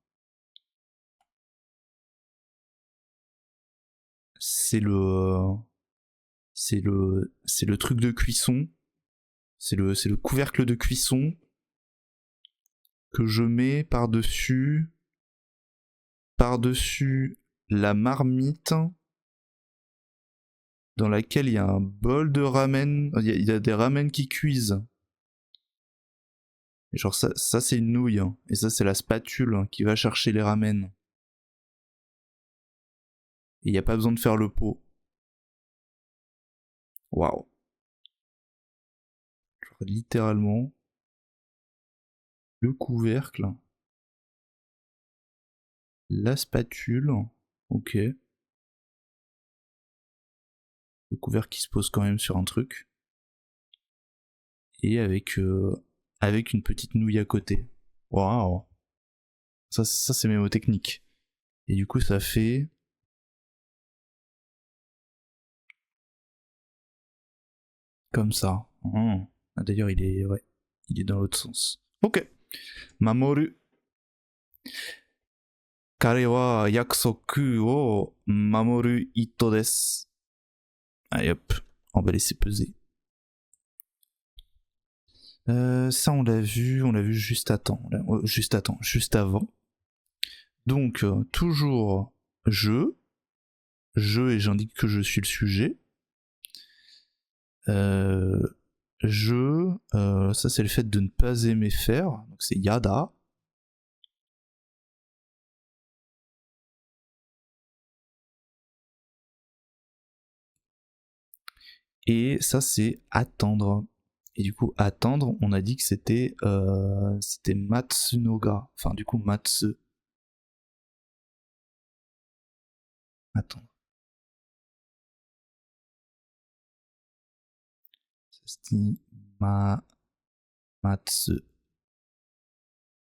C'est le truc de cuisson. C'est le couvercle de cuisson que je mets par-dessus la marmite dans laquelle il y a un bol de ramen. Il y a des ramen qui cuisent. Et genre ça c'est une nouille. Hein. Et ça c'est la spatule qui va chercher les ramen. Et il n'y a pas besoin de faire le pot. Waouh. Genre littéralement le couvercle, la spatule, ok. Le couvercle qui se pose quand même sur un truc. Et avec une petite nouille à côté. Waouh. Ça c'est mémotechnique. Et du coup ça fait comme ça. Ah, d'ailleurs il est dans l'autre sens. Ok. Mamoru. Kare wa yakusoku wo mamoru ito desu. Allez hop, on va laisser peser. Ça on l'a vu juste avant. Donc toujours je et j'indique que je suis le sujet. Ça c'est le fait de ne pas aimer faire, donc c'est yada. Et ça c'est attendre. Et du coup attendre, on a dit que c'était Matsunoga, enfin du coup Matsu. Attendre. Ça se dit Matsu.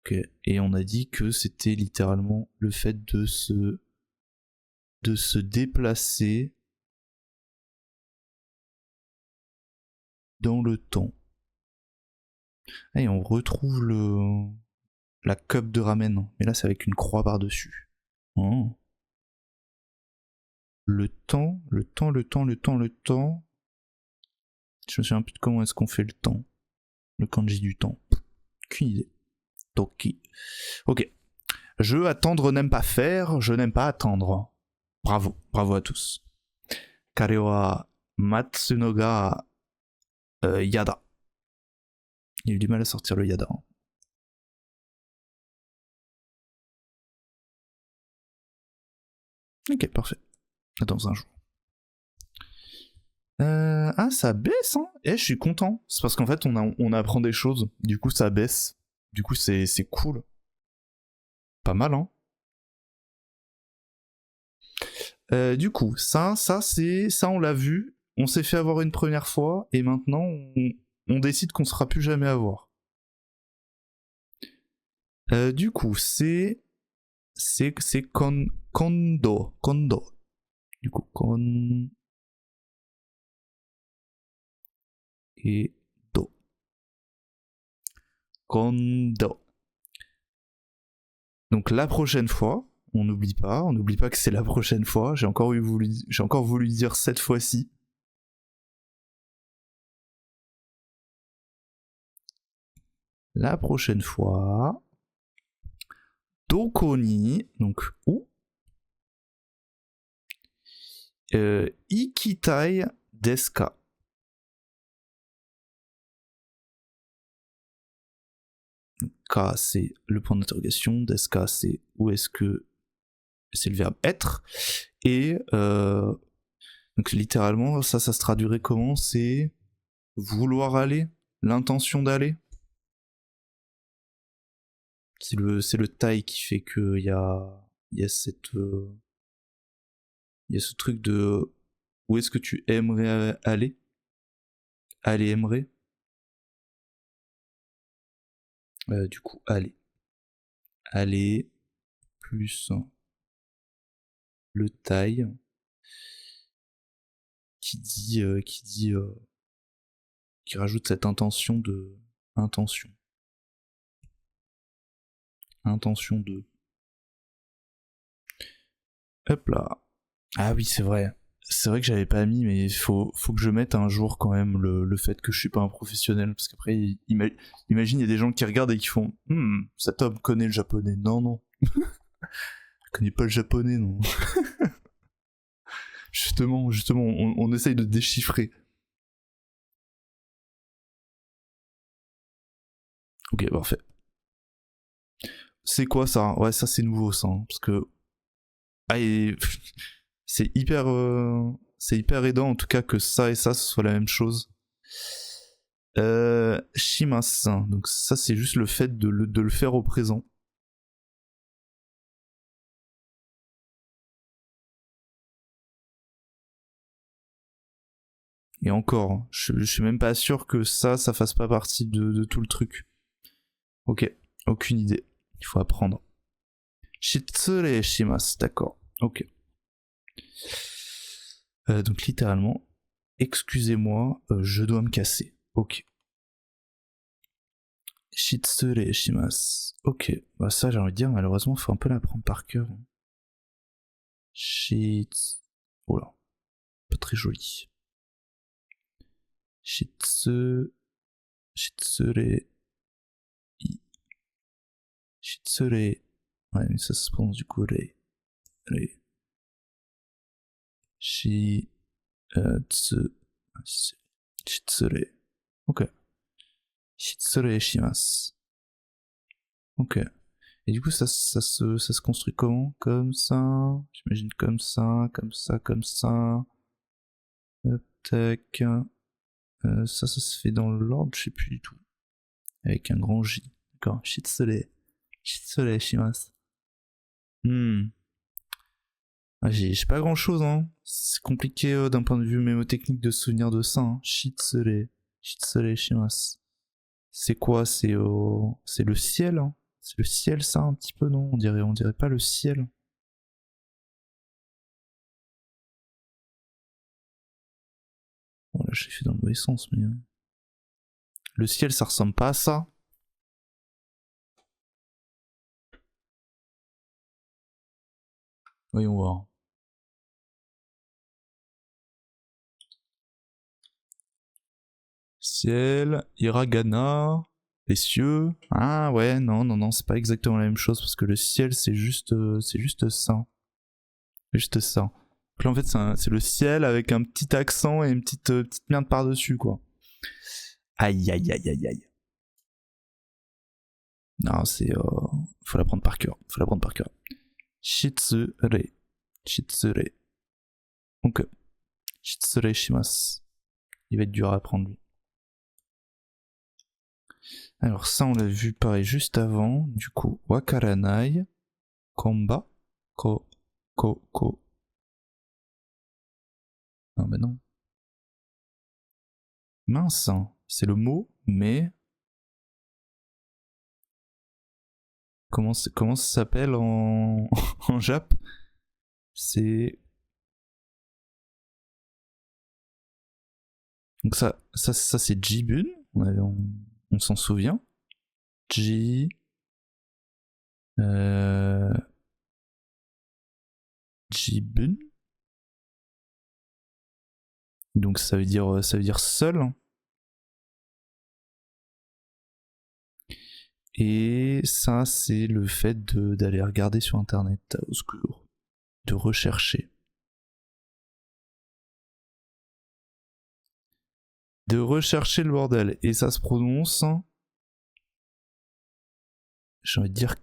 Okay. Et on a dit que c'était littéralement le fait de se déplacer dans le temps. Et on retrouve la cup de ramen. Mais là, c'est avec une croix par-dessus. Oh. Le temps. Je me souviens plus de comment est-ce qu'on fait le temps. Le kanji du temps. Aucune idée. Toki. Ok. Je attendre n'aime pas faire, je n'aime pas attendre. Bravo, bravo à tous. Kare wa Matsuno ga yada. Il a eu du mal à sortir le yada. Ok, parfait. Dans un jour. Ah, ça baisse, hein. Je suis content. C'est parce qu'en fait, on apprend des choses. Du coup, ça baisse. Du coup, c'est cool. Pas mal, hein. Du coup, ça, on l'a vu. On s'est fait avoir une première fois. Et maintenant, on décide qu'on ne sera plus jamais avoir. Du coup, c'est kondo. Du coup, kon et do. Kondo. Donc la prochaine fois, on n'oublie pas que c'est la prochaine fois. J'ai encore voulu dire cette fois-ci. La prochaine fois, doko ni, donc où, ikitai desu ka. Ka, c'est le point d'interrogation. Desu ka, c'est où est-ce que c'est le verbe être. Et donc littéralement, ça se traduirait comment? C'est vouloir aller, l'intention d'aller. C'est le taille qui fait que il y a cette il y a ce truc de où est-ce que tu aimerais aller? Aller aimerait. Du coup, aller. Aller plus le taille qui rajoute cette intention de intention. Intention de. Hop là. Ah oui, c'est vrai. C'est vrai que j'avais pas mis, mais faut que je mette un jour quand même le fait que je suis pas un professionnel. Parce qu'après, imagine, il y a des gens qui regardent et qui font cet homme connaît le japonais. Non, non. Je connais pas le japonais, non. justement, on essaye de déchiffrer. Ok, parfait. C'est quoi ça? Ouais, ça c'est nouveau ça. Hein, parce que. Ah, c'est hyper aidant en tout cas que ça et ça ce soit la même chose. Shimas, donc ça c'est juste le fait de le faire au présent. Et encore, je suis même pas sûr que ça fasse pas partie de tout le truc. Ok, aucune idée. Il faut apprendre. Shitsure shimasu, d'accord. Ok. Donc littéralement, excusez-moi, je dois me casser. Ok. Shitsure shimasu. Ok. Bah ça j'ai envie de dire, malheureusement, faut un peu l'apprendre par cœur. Shits. Oh là. Pas très joli. Shitsure. Shitsure. Ouais, mais ça se prononce du coup Rei. Shitsure. Shitsure. Ok. Shitsure shimasu. Ok. Et du coup, ça se construit comment? Comme ça. J'imagine comme ça, comme ça, comme ça. Hop, tac. Ça se fait dans l'ordre, je sais plus du tout. Avec un grand J. D'accord. Shitsure. Shitsure shimasu. Ah, j'ai pas grand chose, hein. C'est compliqué d'un point de vue mémotechnique de se souvenir de ça. Hein. Shitsure. Shitsure shimasu. C'est quoi? C'est le ciel, hein. C'est le ciel, ça, un petit peu, non? On dirait pas le ciel. Bon, là, j'ai fait dans le mauvais sens, mais. Le ciel, ça ressemble pas à ça. Voyons voir. Ciel, hiragana, les cieux. Ah ouais, non, c'est pas exactement la même chose parce que le ciel, c'est juste ça. Juste ça. Donc là, en fait, c'est le ciel avec un petit accent et une petite merde par-dessus, quoi. Aïe, aïe, aïe, aïe, aïe. Non, c'est... faut l'apprendre par cœur. Faut l'apprendre par cœur. Shitsure. Shitsure. Donc, Shitsure shimasu. Il va être dur à apprendre, lui. Alors ça, on l'a vu pareil juste avant. Du coup, wakaranai, komba, ko. Non, mais non. Mince, hein. C'est le mot, mais... Comment ça s'appelle en... en Jap? C'est... Donc ça c'est Jibun, on s'en souvient. Ji... Jibun. Donc ça veut dire seul. Et ça, c'est le fait d'aller regarder sur internet, au secours, de rechercher. De rechercher le bordel. Et ça se prononce... J'ai envie de dire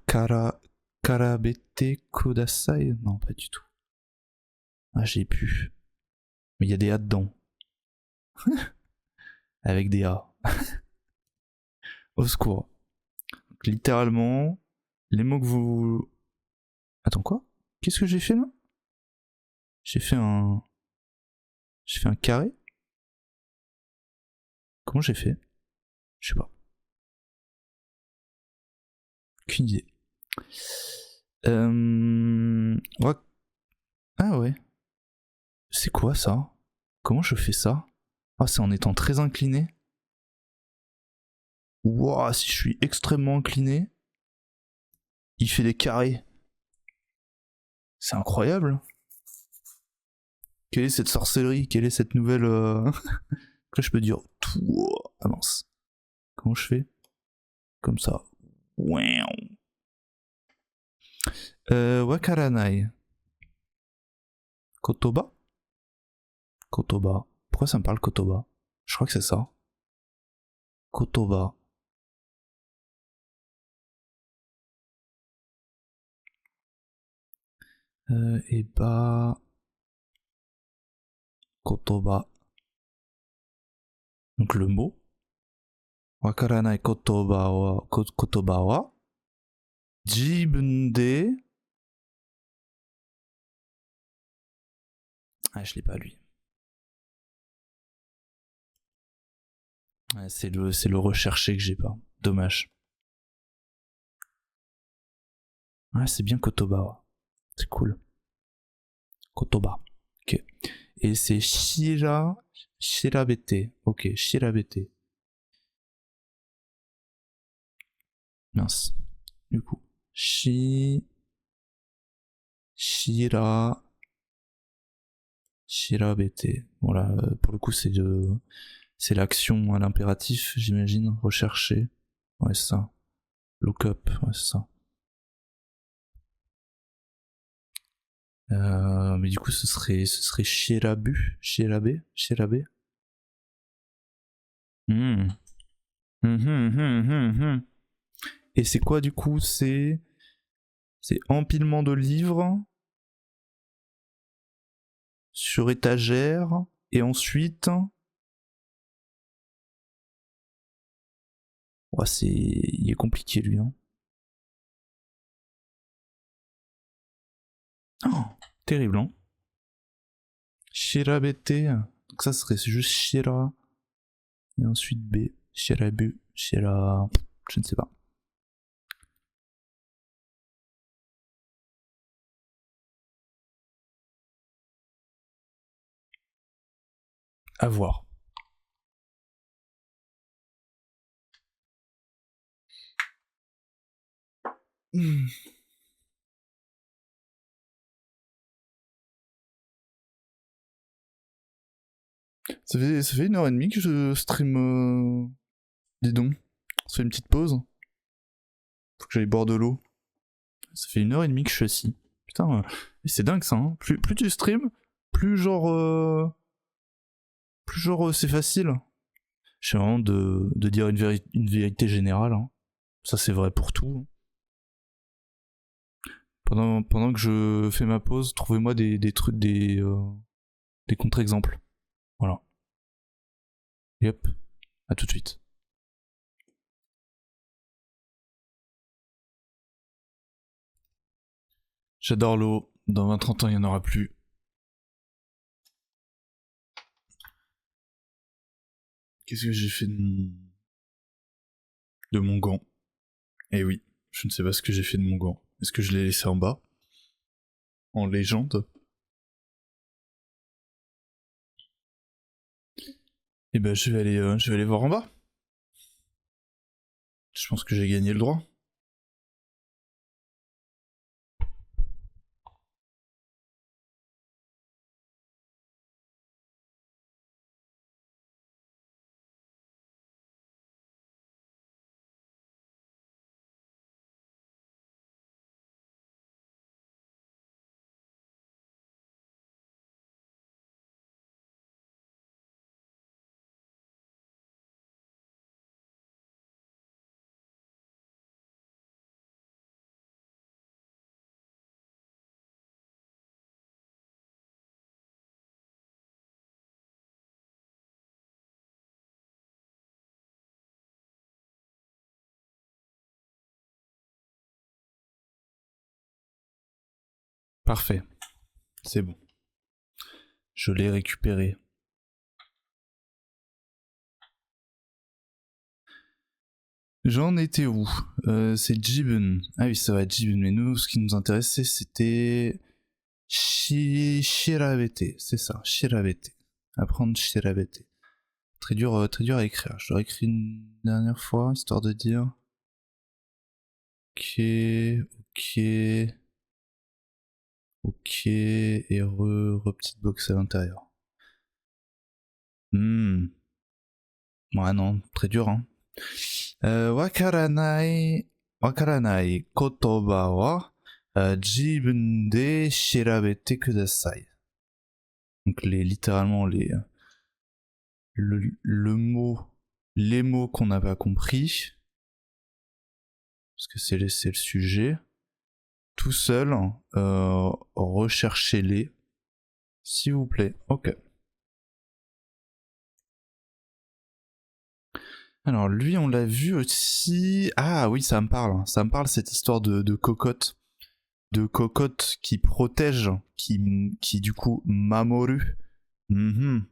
karabete kudasai. Non, pas du tout. Ah, j'ai pu. Mais il y a des A dedans. Avec des A. Au secours. Donc, littéralement, les mots que vous... Attends, quoi? Qu'est-ce que j'ai fait là? J'ai fait un carré? Comment j'ai fait? Je sais pas. Aucune idée. Ouais. Ah ouais. C'est quoi ça? Comment je fais ça? Ah, c'est en étant très incliné. Wouah, si je suis extrêmement incliné, il fait des carrés. C'est incroyable. Quelle est cette sorcellerie? Quelle est cette nouvelle... Là, je peux dire tout. Ah mince. Comment je fais? Comme ça. Wakaranai. Kotoba? Kotoba. Pourquoi ça me parle Kotoba? Je crois que c'est ça. Kotoba. Et bah... Kotoba. Donc le mot. Wakaranai kotoba wa jibun de... Ah, je l'ai pas lui. Ouais, c'est le recherché que j'ai pas. Dommage. Ouais, c'est bien Kotoba. C'est cool. Kotoba. Ok. Et c'est Shirabete. Ok, Shirabete. Mince. Du coup. Shirabete. Voilà, pour le coup, c'est l'action à l'impératif, j'imagine. Rechercher. Ouais, c'est ça. Look up, ouais, c'est ça. Mais du coup, ce serait Shirabu. Shirabe. Hmm. Et c'est quoi du coup? C'est empilement de livres sur étagère et ensuite... Ouais, il est compliqué lui. Hein. Oh, terrible, hein. Shirabete. Donc ça serait juste Shira. Et ensuite B. Shirabu. Shira... Je ne sais pas. À voir. Ça fait 1h30 que je stream. Dis donc. Ça fait une petite pause. Faut que j'aille boire de l'eau. Ça fait 1h30 que je suis assis. Putain, c'est dingue ça. Hein. Plus tu stream, plus genre. Plus genre c'est facile. J'ai vraiment de dire une vérité générale. Hein. Ça c'est vrai pour tout. Pendant que je fais ma pause, trouvez-moi des trucs, des contre-exemples. Voilà. Yep. À tout de suite. J'adore l'eau. Dans 20-30 ans, il n'y en aura plus. Qu'est-ce que j'ai fait de mon gant? Eh oui, je ne sais pas ce que j'ai fait de mon gant. Est-ce que je l'ai laissé en bas? En légende? Eh ben, je vais aller voir en bas. Je pense que j'ai gagné le droit. Parfait. C'est bon. Je l'ai récupéré. J'en étais où? C'est Jibun. Ah oui, ça va, Jibun. Mais nous, ce qui nous intéressait, c'était Shirabete. C'est ça, Shirabete. Apprendre Shirabete. Très dur à écrire. Je l'aurais écrit une dernière fois, histoire de dire. Ok, ok. Ok, et petite box à l'intérieur. Ouais, non, très dur, hein. Wakaranai kotoba wa jibun de shirabete kudasai. Donc littéralement le mot, les mots qu'on n'a pas compris, parce que c'est le sujet. Tout seul, recherchez-les, s'il vous plaît. Ok. Alors lui, on l'a vu aussi. Ah oui, ça me parle. Ça me parle cette histoire de cocotte. De cocotte qui protège, qui du coup Mamoru. Mm-hmm.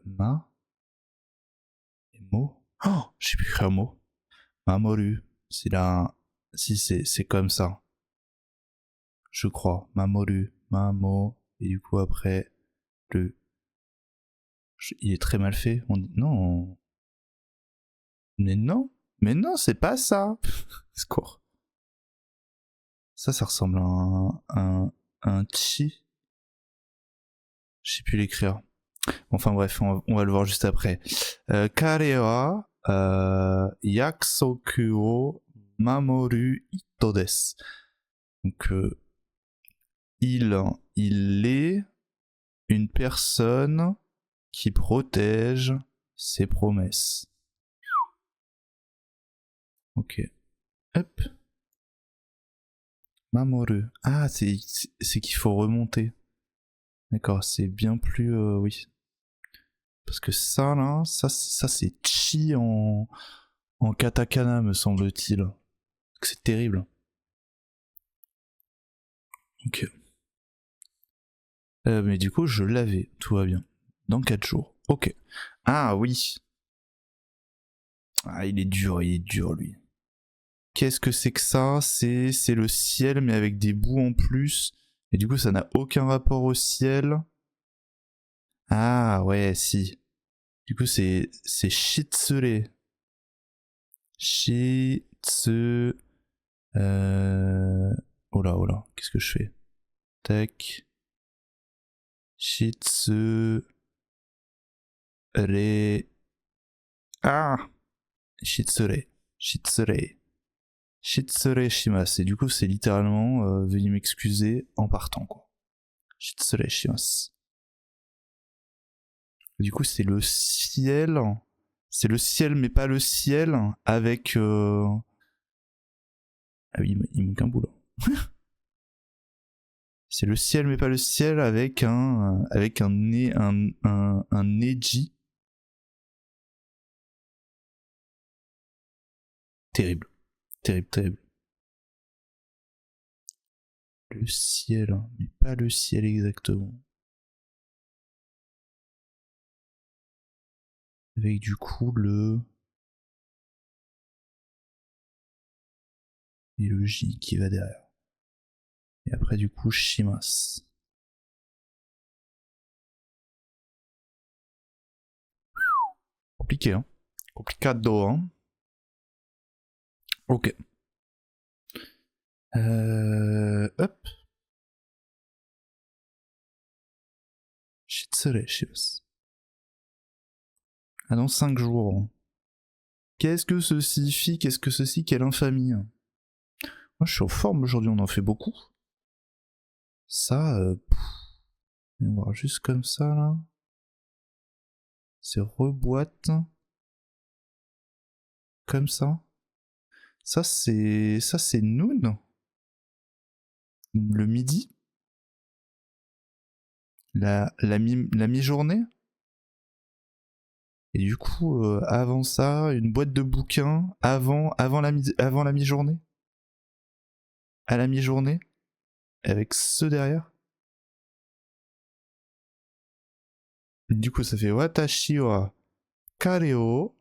Ma Mo. Oh, j'ai plus écrit un mot. Mamoru. C'est là. Si c'est comme ça. Je crois. Mamoru. Mamo. Et du coup après le. Il est très mal fait. On dit non. Mais non. Mais non, c'est pas ça. Score. Ça ressemble à un chi. Je sais plus l'écrire. Enfin bref, on va le voir juste après. Kare wa yakusoku o mamoru ito desu. Donc il est une personne qui protège ses promesses. Ok. Hop. Mamoru. Ah, c'est qu'il faut remonter. D'accord, c'est bien plus... oui. Parce que ça, là, ça c'est chi en katakana, me semble-t-il. C'est terrible. Ok. Mais du coup, je l'avais. Tout va bien. Dans 4 jours. Ok. Ah oui. Ah, il est dur, lui. Qu'est-ce que c'est que ça? C'est le ciel, mais avec des bouts en plus. Et du coup, ça n'a aucun rapport au ciel. Ah ouais, si. Du coup, c'est Shitsure. Shitsu. Oh là, qu'est-ce que je fais? Tac. Shitsu. Re. Ah! Shitsure. Shitsure. Shitsure shimasu. Et du coup, c'est littéralement veuillez m'excuser en partant, quoi. Shitsure shimasu. Du coup, c'est le ciel. C'est le ciel, mais pas le ciel, avec. Ah oui, il manque un bout là. C'est le ciel, mais pas le ciel, avec un Neji. Terrible. Terrible, terrible. Le ciel, mais pas le ciel exactement. Avec du coup le... Et le J qui va derrière. Et après du coup Shimas. Compliqué, hein. Complicado, hein. Ok. Hop. Shitsure Shimas. Ah dans 5 jours. Qu'est-ce que ceci fit? Qu'est-ce que ceci? Quelle infamie. Moi je suis en forme aujourd'hui, on en fait beaucoup. Ça, on va voir juste comme ça là. C'est reboîte. Comme ça. Ça c'est noon. Le midi. La mi-journée. Et du coup, avant ça, une boîte de bouquins avant la mi-journée. À la mi-journée. Avec ceux derrière. Du coup, ça fait Watashi wa kare o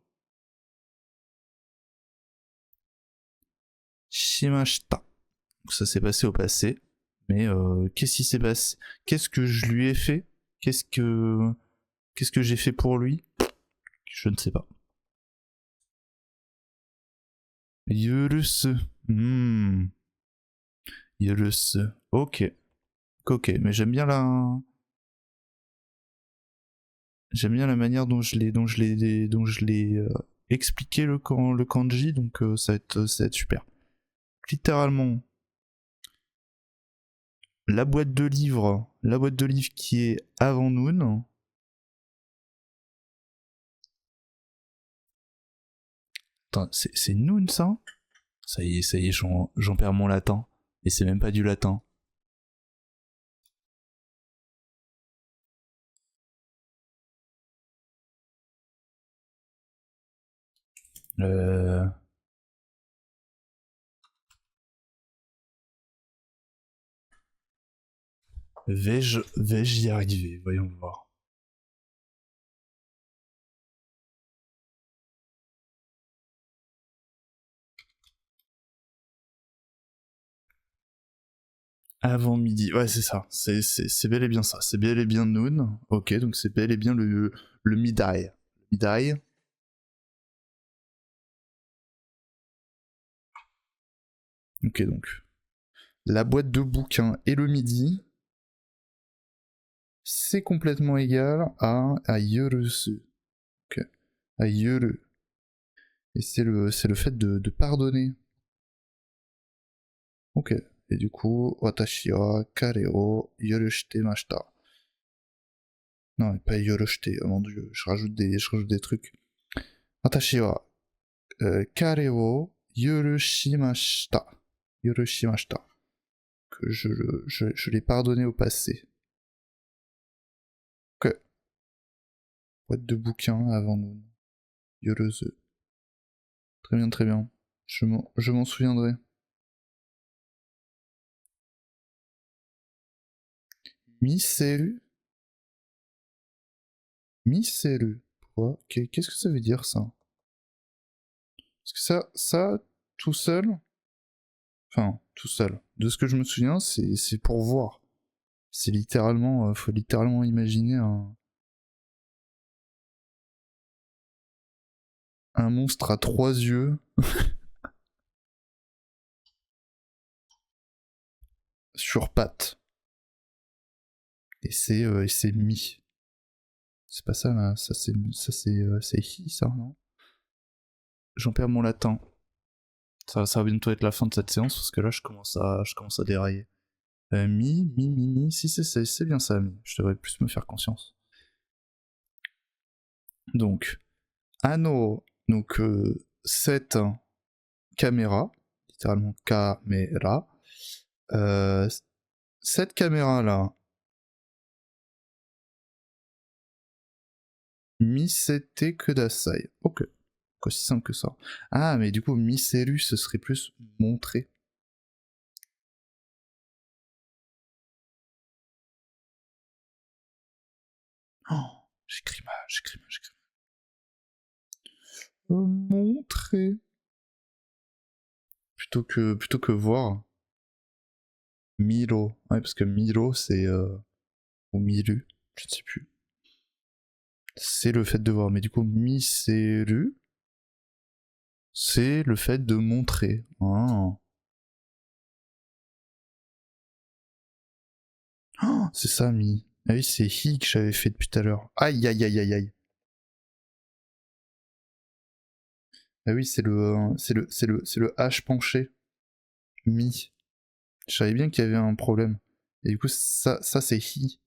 shimashita. Donc ça s'est passé au passé. Mais qu'est-ce qui s'est passé? Qu'est-ce que je lui ai fait? Qu'est-ce que j'ai fait pour lui? Je ne sais pas. Yurusu. Yurusu. Ok. Ok, mais j'aime bien la manière dont je l'ai expliqué le kanji, donc ça va être super. Littéralement, la boîte de livres qui est avant Noon. Attends, c'est Noon ça? Ça y est, j'en perds mon latin. Et c'est même pas du latin. Vais-je y arriver? Voyons voir. Avant midi, ouais c'est ça, c'est bel et bien ça, c'est bel et bien Noon, ok, donc c'est bel et bien le midai. Midai. Ok donc, la boîte de bouquins et le midi, c'est complètement égal à Yorusu. Ok, à Yoru. Et c'est le fait de pardonner. Ok, et du coup, Watashi wa kare o yorushite mashita. Non, pas yorushite, oh mon dieu, je rajoute des trucs. Watashi wa kare o yorushimashita. Yorushimashita. Que je l'ai pardonné au passé. Ok. Boîte de bouquins avant nous. Yoruzu. Très bien, très bien. Je m'en souviendrai. Miseru. Miseru. Pourquoi? Qu'est-ce que ça veut dire ça? Parce que ça, tout seul. Enfin, tout seul. De ce que je me souviens, c'est pour voir. C'est littéralement. Faut littéralement imaginer un monstre à 3 yeux. Sur pattes. Et c'est mi. C'est pas ça là, ça c'est hi ça, non? J'en perds mon latin. Ça va bientôt être la fin de cette séance parce que là je commence à dérailler. Mi, si c'est bien ça, mi. Je devrais plus me faire conscience. Donc, anneau, donc cette caméra, littéralement caméra. Cette caméra là, Misete Kudasai. Ok. Aussi simple que ça. Ah, mais du coup, Miseru, ce serait plus montrer. Oh, j'écris mal. Montrer. Plutôt que voir. Miro. Ouais, parce que Miro, c'est... ou Miru, je ne sais plus. C'est le fait de voir. Mais du coup, Miseru, c'est le fait de montrer. Ah. Oh, c'est ça, Mi. Ah oui, c'est Hi que j'avais fait depuis tout à l'heure. Aïe. Ah oui, c'est le H penché. Mi. Je savais bien qu'il y avait un problème. Et du coup, ça c'est Hi.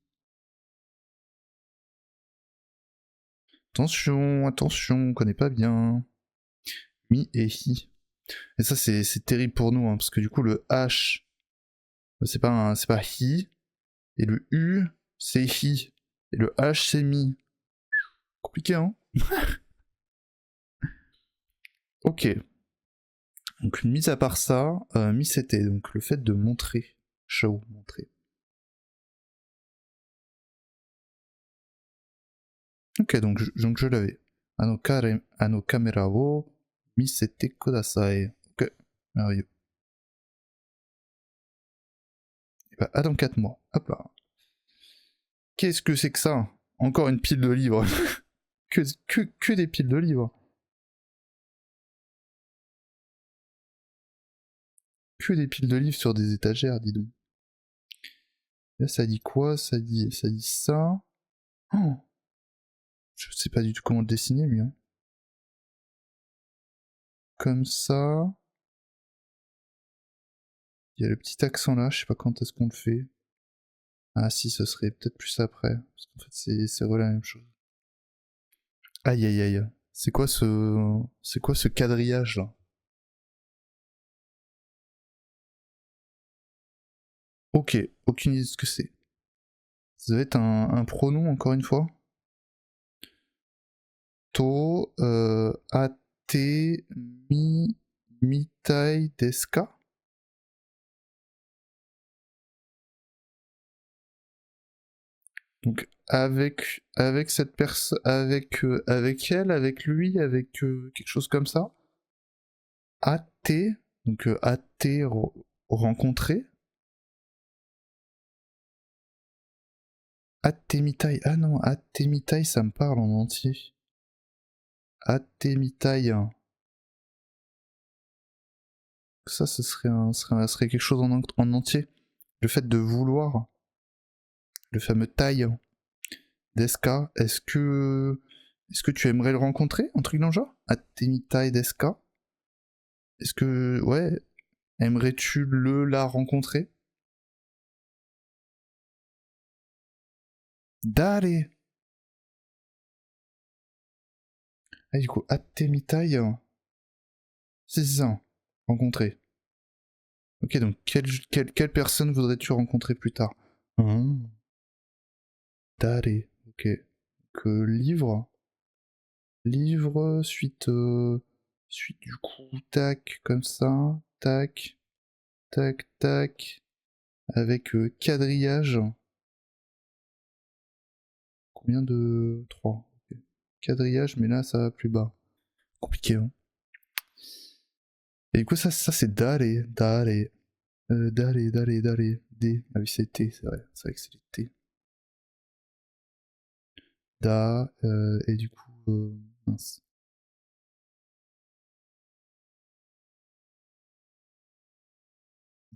Attention, on connaît pas bien. Mi et Hi. Et ça, c'est terrible pour nous, hein, parce que du coup, le H, c'est pas Hi. Et le U, c'est Hi. Et le H, c'est Mi. Compliqué, hein? Ok. Donc, mis à part ça, Mi c'était donc le fait de montrer. Show, montrer. Ok, donc je l'avais. Ano kamera wo misete kudasai. Ok, merveilleux. Et bah, attends 4 mois. Hop là. Qu'est-ce que c'est que ça? Encore une pile de livres. que des piles de livres. Que des piles de livres sur des étagères, dis donc. Là, ça dit quoi? Ça dit ça. Oh, je sais pas du tout comment le dessiner, lui. Hein. Comme ça. Il y a le petit accent là, je sais pas quand est-ce qu'on le fait. Ah si, ce serait peut-être plus après. Parce qu'en fait, c'est vraiment la même chose. Aïe. C'est quoi ce quadrillage là? Ok, aucune idée de ce que c'est. Ça doit être un pronom encore une fois. To, ate, mitai desu ka? Donc avec cette personne, avec elle, avec lui, avec quelque chose comme ça. Ate, donc ate rencontré. Atemitai, ah non, Atemitai ça me parle en entier. Atemitai. Ça, ce serait quelque chose en entier. Le fait de vouloir, le fameux taille d'Eska, est-ce que tu aimerais le rencontrer, un truc dans le genre? Atemitai d'Eska? Est-ce que, ouais, aimerais-tu la rencontrer? Dale! Ah, du coup, Atemitai, c'est ça, rencontrer. Ok, donc quelle personne voudrais-tu rencontrer plus tard? Dale, ok. Donc, livre, suite du coup, tac, comme ça, tac, tac, avec quadrillage. Combien de... 3. Okay. Quadrillage, mais là ça va plus bas. Compliqué, hein. Et du coup, ça c'est dale. Dale. D. Ah oui, c'est T, c'est vrai que c'est du T. Da, et du coup, mince.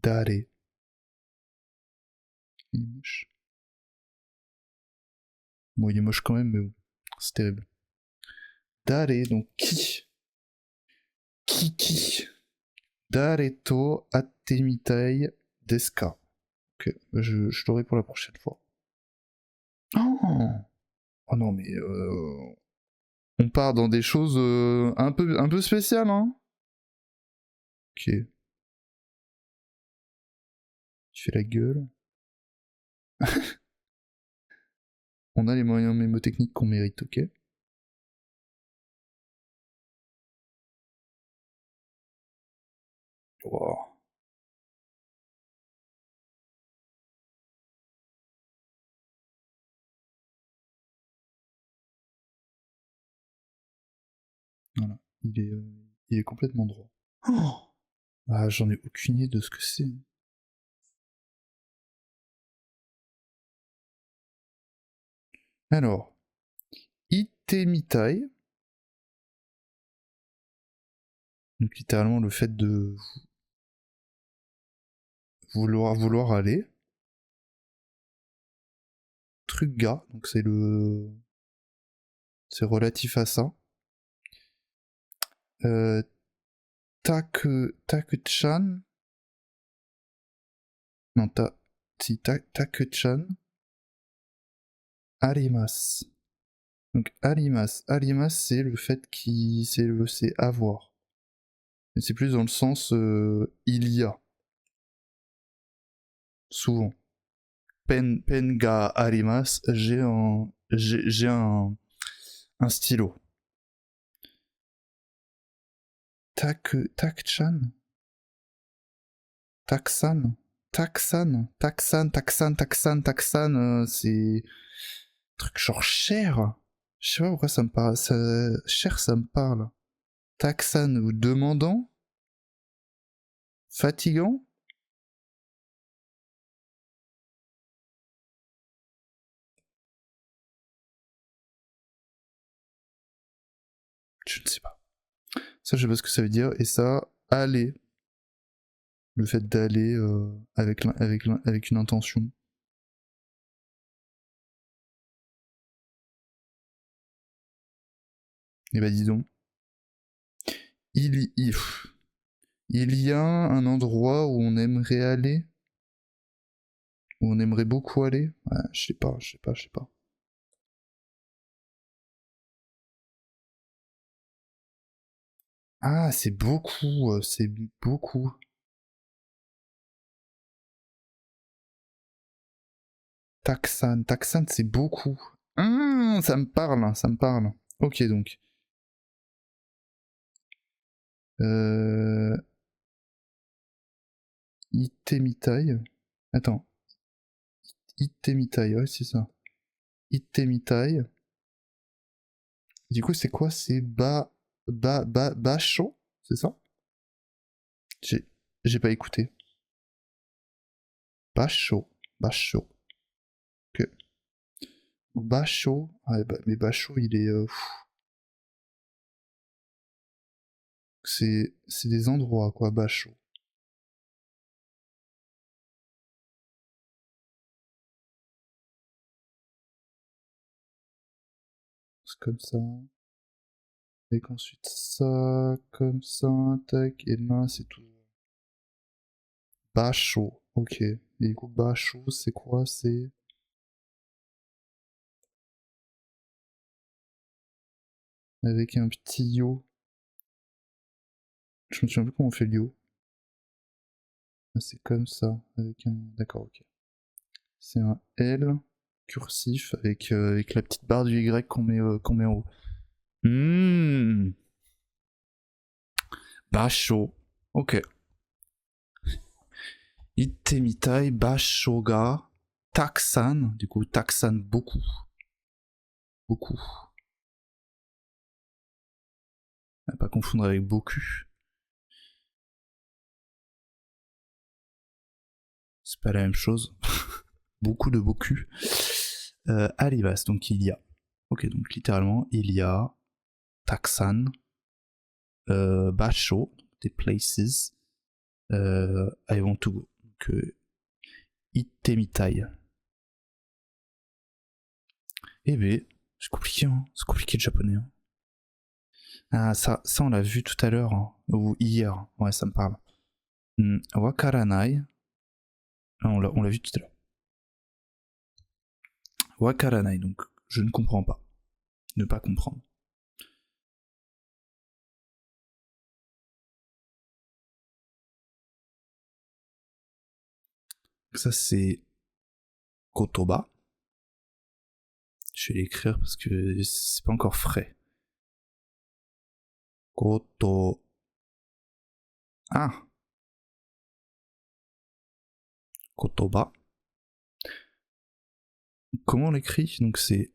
Dare. Il est moche. Bon, il est moche quand même, mais bon, c'est terrible. Dare, donc qui? Qui? Dareto Atemitai Deska. Ok, je l'aurai pour la prochaine fois. Oh non, mais on part dans des choses un peu spéciales, hein. Ok. Tu fais la gueule. On a les moyens mémotechniques qu'on mérite, ok. Wow. Voilà, il est complètement droit. Oh, ah, j'en ai aucune idée de ce que c'est. Alors, Itemitai, donc littéralement le fait de vouloir aller. Truga, donc c'est relatif à ça. Tak-chan. Non, Tak-chan. Arimas. Donc arimas. Arimas, c'est le fait qui. C'est avoir. Mais c'est plus dans le sens il y a. Souvent. Penga arimas, j'ai un stylo. Tak-chan. Taxan, c'est truc genre cher. Je sais pas pourquoi ça me parle. Cher, ça me parle. Taxan ou demandant. Fatigant. Je ne sais pas. Ça, je sais pas ce que ça veut dire. Et ça, aller. Le fait d'aller avec une intention. Et bah dis donc. Il y a un endroit où on aimerait aller. Où on aimerait beaucoup aller. Ouais, je sais pas. Ah, c'est beaucoup. Taxan, c'est beaucoup. Ça me parle. Ok, donc. Itemitai. Attends. Itemitai, ouais, c'est ça. Itemitai. Du coup, c'est quoi? C'est Basho? C'est ça? J'ai pas écouté. Basho. Ok. Basho. Ah, mais Basho, il est. C'est des endroits, quoi, Basho. C'est comme ça. Et qu'ensuite ça, comme ça, tac, et là c'est tout. Basho, ok. Et du coup, Basho, c'est quoi? C'est. Avec un petit yo. Je me souviens plus comment on fait le yo. Ah, c'est comme ça, avec un. D'accord, ok. C'est un L cursif avec la petite barre du Y qu'on met en haut. Basho. Ok. Itemitai, Bashoga, Taxan. Du coup, Taxan beaucoup. Beaucoup. À pas confondre avec Boku. C'est pas la même chose. Beaucoup de Boku. Alivas, donc il y a. Ok, donc littéralement, il y a Taxan, Basho, des places, I want to go. Donc, Itemitai. Eh ben, c'est compliqué, hein. C'est compliqué le japonais. Hein. Ah, ça on l'a vu tout à l'heure, hein. Ou hier. Ouais, ça me parle. Wakaranai. Ah, on l'a vu tout à l'heure. Wakaranai, donc je ne comprends pas. Ne pas comprendre. Ça c'est Kotoba. Je vais l'écrire parce que c'est pas encore frais. Koto. Ah. Kotoba. Comment on l'écrit? Donc c'est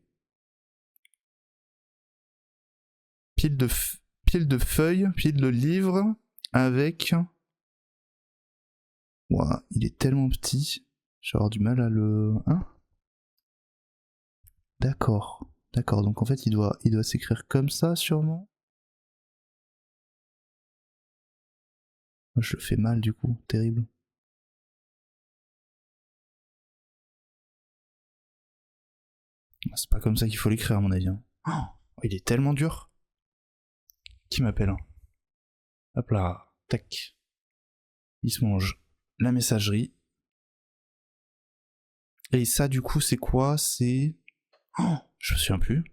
pile de feuilles, pile de livres avec. Ouah, il est tellement petit. Je vais avoir du mal à le. Hein? D'accord. D'accord, donc en fait il doit s'écrire comme ça sûrement. Je le fais mal du coup, terrible. C'est pas comme ça qu'il faut l'écrire à mon avis. Hein. Oh, il est tellement dur. Qui m'appelle? Hop là, tac. Il se mange la messagerie. Et ça du coup c'est quoi? C'est... Oh, je me souviens plus.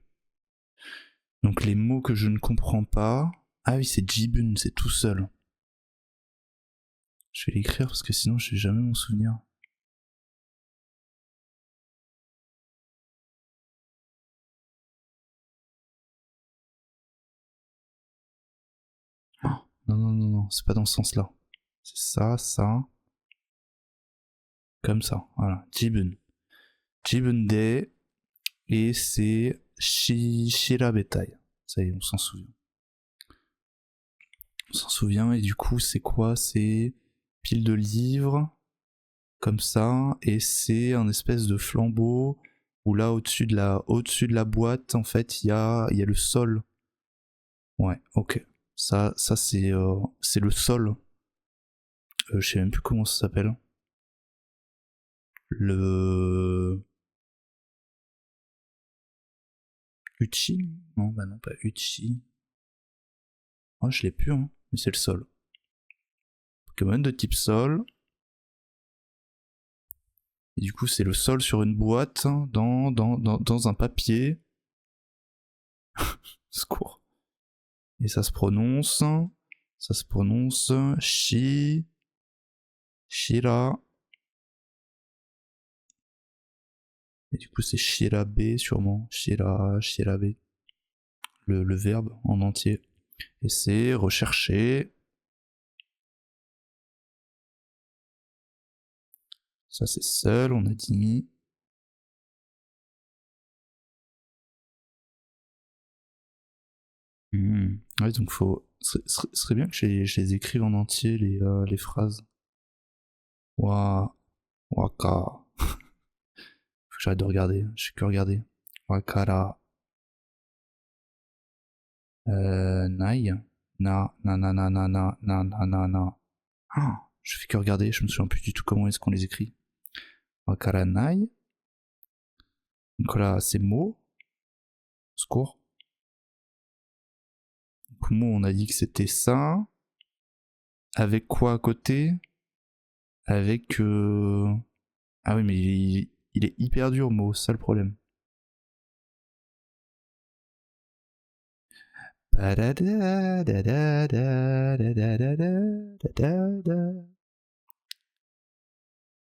Donc les mots que je ne comprends pas... Ah oui, c'est Jibun, c'est tout seul. Je vais l'écrire parce que sinon je vais jamais m'en souvenir. Oh, non, c'est pas dans ce sens-là. C'est ça, ça. Comme ça, voilà. Jibun. Jibun de. Et c'est Shirabetai. Ça y est, on s'en souvient. On s'en souvient, et du coup, c'est quoi? C'est pile de livres, comme ça, et c'est un espèce de flambeau où là, au-dessus de la boîte, en fait, il y a le sol. Ouais, ok. Ça c'est le sol. Je sais même plus comment ça s'appelle. Le... Uchi? Non, bah non, pas Uchi. Oh, je l'ai plus, hein, mais c'est le sol. Pokémon de type sol. Et du coup, c'est le sol sur une boîte dans un papier. Secours. Et ça se prononce Shira. Et du coup, c'est Shirabe sûrement. Shirabe. Le verbe en entier. Et c'est rechercher. Ça, c'est seul, on a dit. Ouais, donc ce serait bien que je les écrive en entier, les phrases. Waka. Faut que j'arrête de regarder, je suis que regarder. Wakara. Nai. Na. Ah, je fais que regarder, je me souviens plus du tout comment est-ce qu'on les écrit. Wakara nai. Donc là, c'est mot. Secours. Donc mot, on a dit que c'était ça. Avec quoi à côté? Avec... Ah oui, mais il est hyper dur, mot, c'est ça le problème.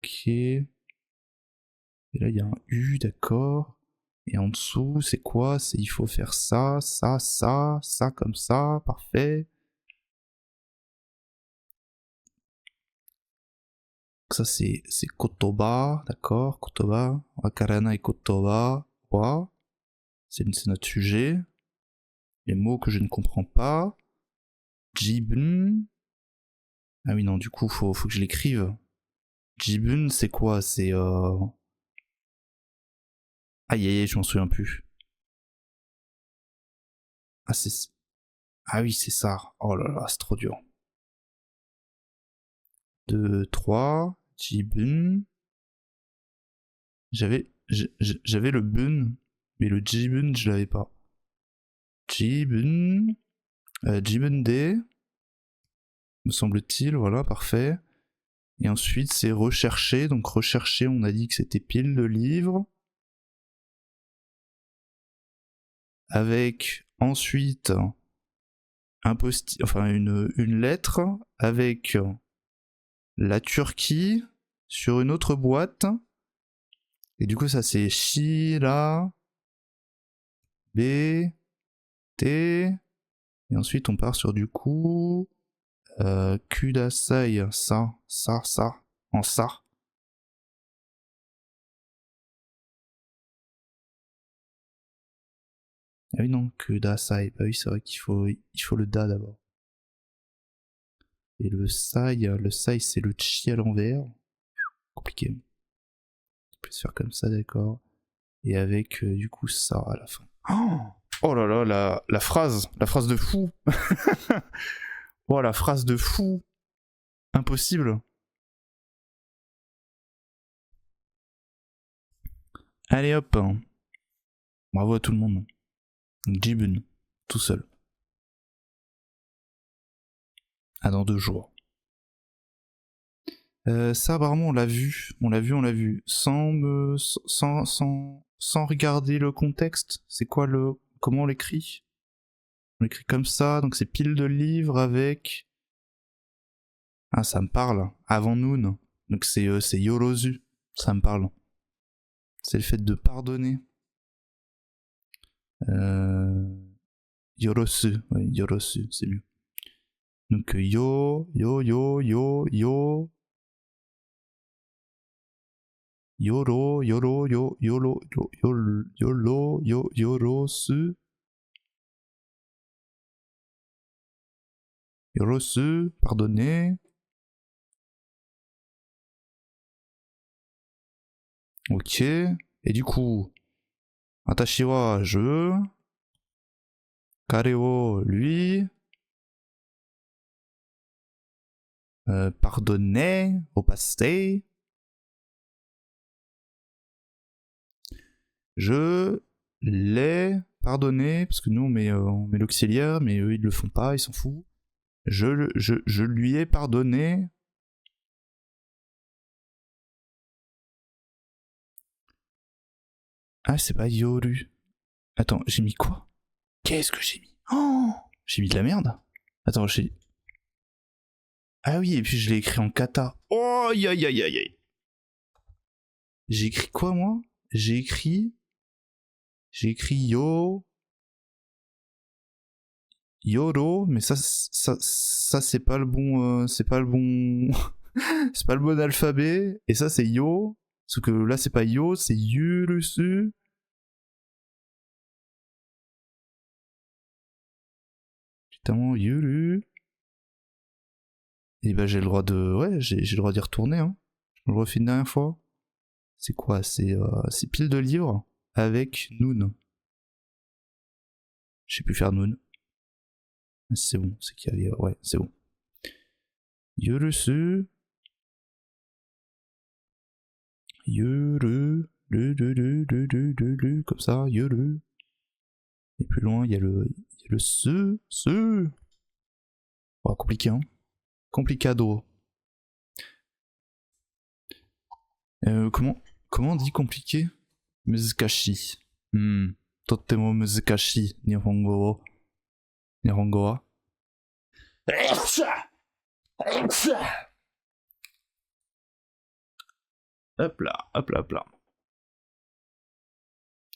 Ok. Et là, il y a un U, d'accord. Et en dessous, c'est quoi? C'est il faut faire ça, ça comme ça, parfait. Ça, c'est Kotoba, d'accord, Kotoba. Wakarana et Kotoba. Wa. C'est notre sujet. Les mots que je ne comprends pas. Jibun. Ah oui, non, du coup, faut que je l'écrive. Jibun, c'est quoi? C'est. Aïe aïe aïe, je m'en souviens plus. Ah, c'est. Ah oui, c'est ça. Oh là là, c'est trop dur. 2, 3. Jibun. J'avais le bun, mais le jibun, je l'avais pas. Jibun. Jibunde. Me semble-t-il, voilà, parfait. Et ensuite, c'est rechercher. Donc, rechercher, on a dit que c'était pile de livres. Avec ensuite une lettre avec la Turquie sur une autre boîte. Et du coup, ça c'est Shira, B, T. Et ensuite, on part sur du coup. Kudasai, ça, en ça. Ah oui, non, Kudasai. Bah oui, c'est vrai qu'il faut le da d'abord. Et le sai, c'est le chi à l'envers. Compliqué. On peut se faire comme ça, d'accord. Et avec du coup ça à la fin. Oh là là, la phrase de fou. Oh, la phrase de fou. Impossible. Allez hop. Bravo à tout le monde. Jibun, tout seul. À dans 2 jours. Ça apparemment on l'a vu. Sans regarder le contexte. C'est quoi comment on l'écrit? On l'écrit comme ça, donc c'est pile de livres avec... Ah, ça me parle. Avant Noon. Donc c'est Yorozu. Ça me parle. C'est le fait de pardonner. Yorosu. Ouais, Yorosu, c'est mieux. Donc Yorosu. Yorosu, pardonner. Ok. Et du coup, Atashi wa je. Kare wo lui. Pardonner au passé. Je l'ai pardonné, parce que nous on met l'auxiliaire, mais eux ils le font pas, ils s'en foutent. Je lui ai pardonné. Ah, c'est pas Yoru. Attends, j'ai mis quoi? Qu'est-ce que j'ai mis? Oh, j'ai mis de la merde. Attends, j'ai... Ah oui, et puis je l'ai écrit en kata. Oh, aïe aïe aïe aïe aïe. J'ai écrit quoi, moi? J'ai écrit Yoro, mais ça c'est pas le bon... c'est pas le bon... c'est pas le bon alphabet. Et ça c'est Yo. Sauf que là c'est pas Yo, c'est Yurusu. Putain, Yuru. Et bah j'ai le droit de... Ouais, j'ai le droit d'y retourner, hein. Je me le refais une dernière fois. C'est quoi? C'est pile de livres avec Noon. J'ai pu faire Noon. C'est bon, c'est qu'il y avait... Ouais, c'est bon. Yurusu. Yuru. Comme ça, Yuru. Et plus loin, il y a le se. Oh, compliqué, hein. Complicado. Comment on dit compliqué? Muzukashi. Totemo muzukashi. Nihongo wa. Hop là.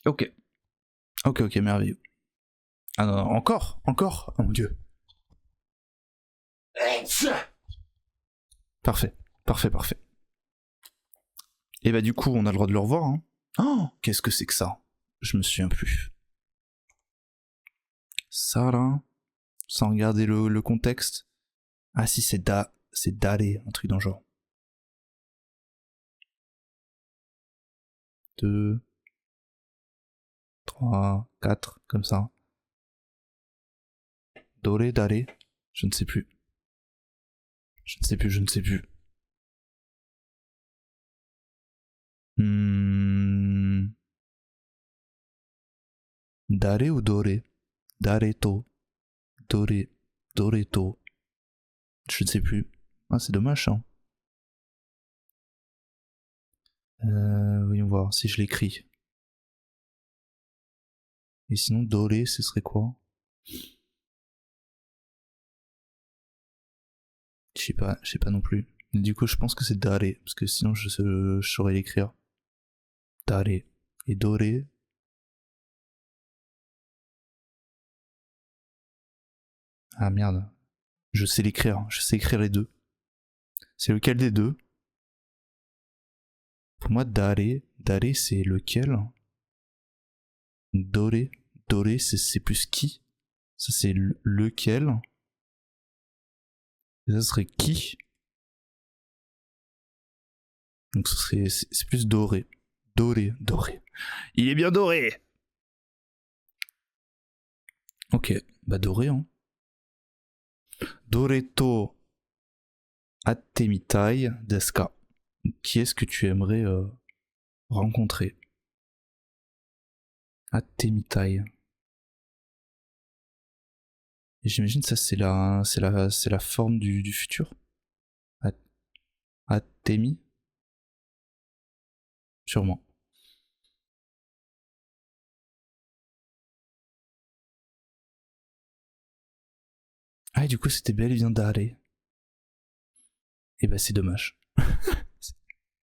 Ok, merveilleux. Ah non, encore. Oh mon dieu. Parfait. Et bah du coup, on a le droit de le revoir, hein. Oh, qu'est-ce que c'est que ça? Je me souviens plus. Ça là, sans regarder le contexte. Ah si, c'est Dare, un truc dans le genre. 2, 3, 4, comme ça. Dore, Dare, je ne sais plus. Dare ou dore? Dareto. Dore. Doreto. Je ne sais plus. Ah, c'est dommage, ça. Voyons voir si je l'écris. Et sinon, dore, ce serait quoi? Je sais pas non plus. Du coup, je pense que c'est dare, parce que sinon, je saurais l'écrire. Dare. Et dore. Ah merde. Je sais l'écrire, je sais écrire les deux. C'est lequel des deux? Pour moi, dare c'est lequel? Dore, dore c'est plus qui? Ça c'est lequel? Et ça serait qui? Donc ce serait c'est plus doré. Doré, doré. Il est bien doré. Ok, bah doré hein. Doreto attemitai desu ka. Qui est-ce que tu aimerais rencontrer? Attemitai. Et j'imagine ça c'est la forme du futur. Attemi. Sûrement. Ah, et du coup, c'était bel et bien dare. Et bah, c'est dommage.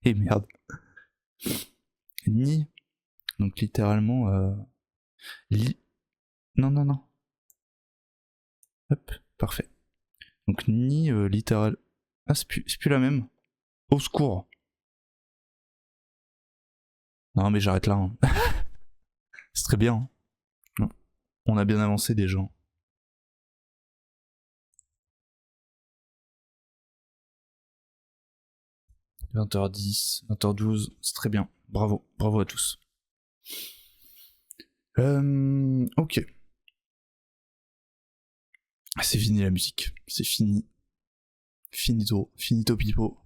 Et merde. Ni. Donc, littéralement. Li. Non, non, non. Hop, parfait. Donc, ni littéral. Ah, c'est plus la même. Au secours. Non, mais j'arrête là. Hein. C'est très bien. Hein. On a bien avancé déjà. 20h10, 20h12, c'est très bien. Bravo, bravo à tous. Ok. C'est fini la musique. C'est fini. Finito. Finito pipo.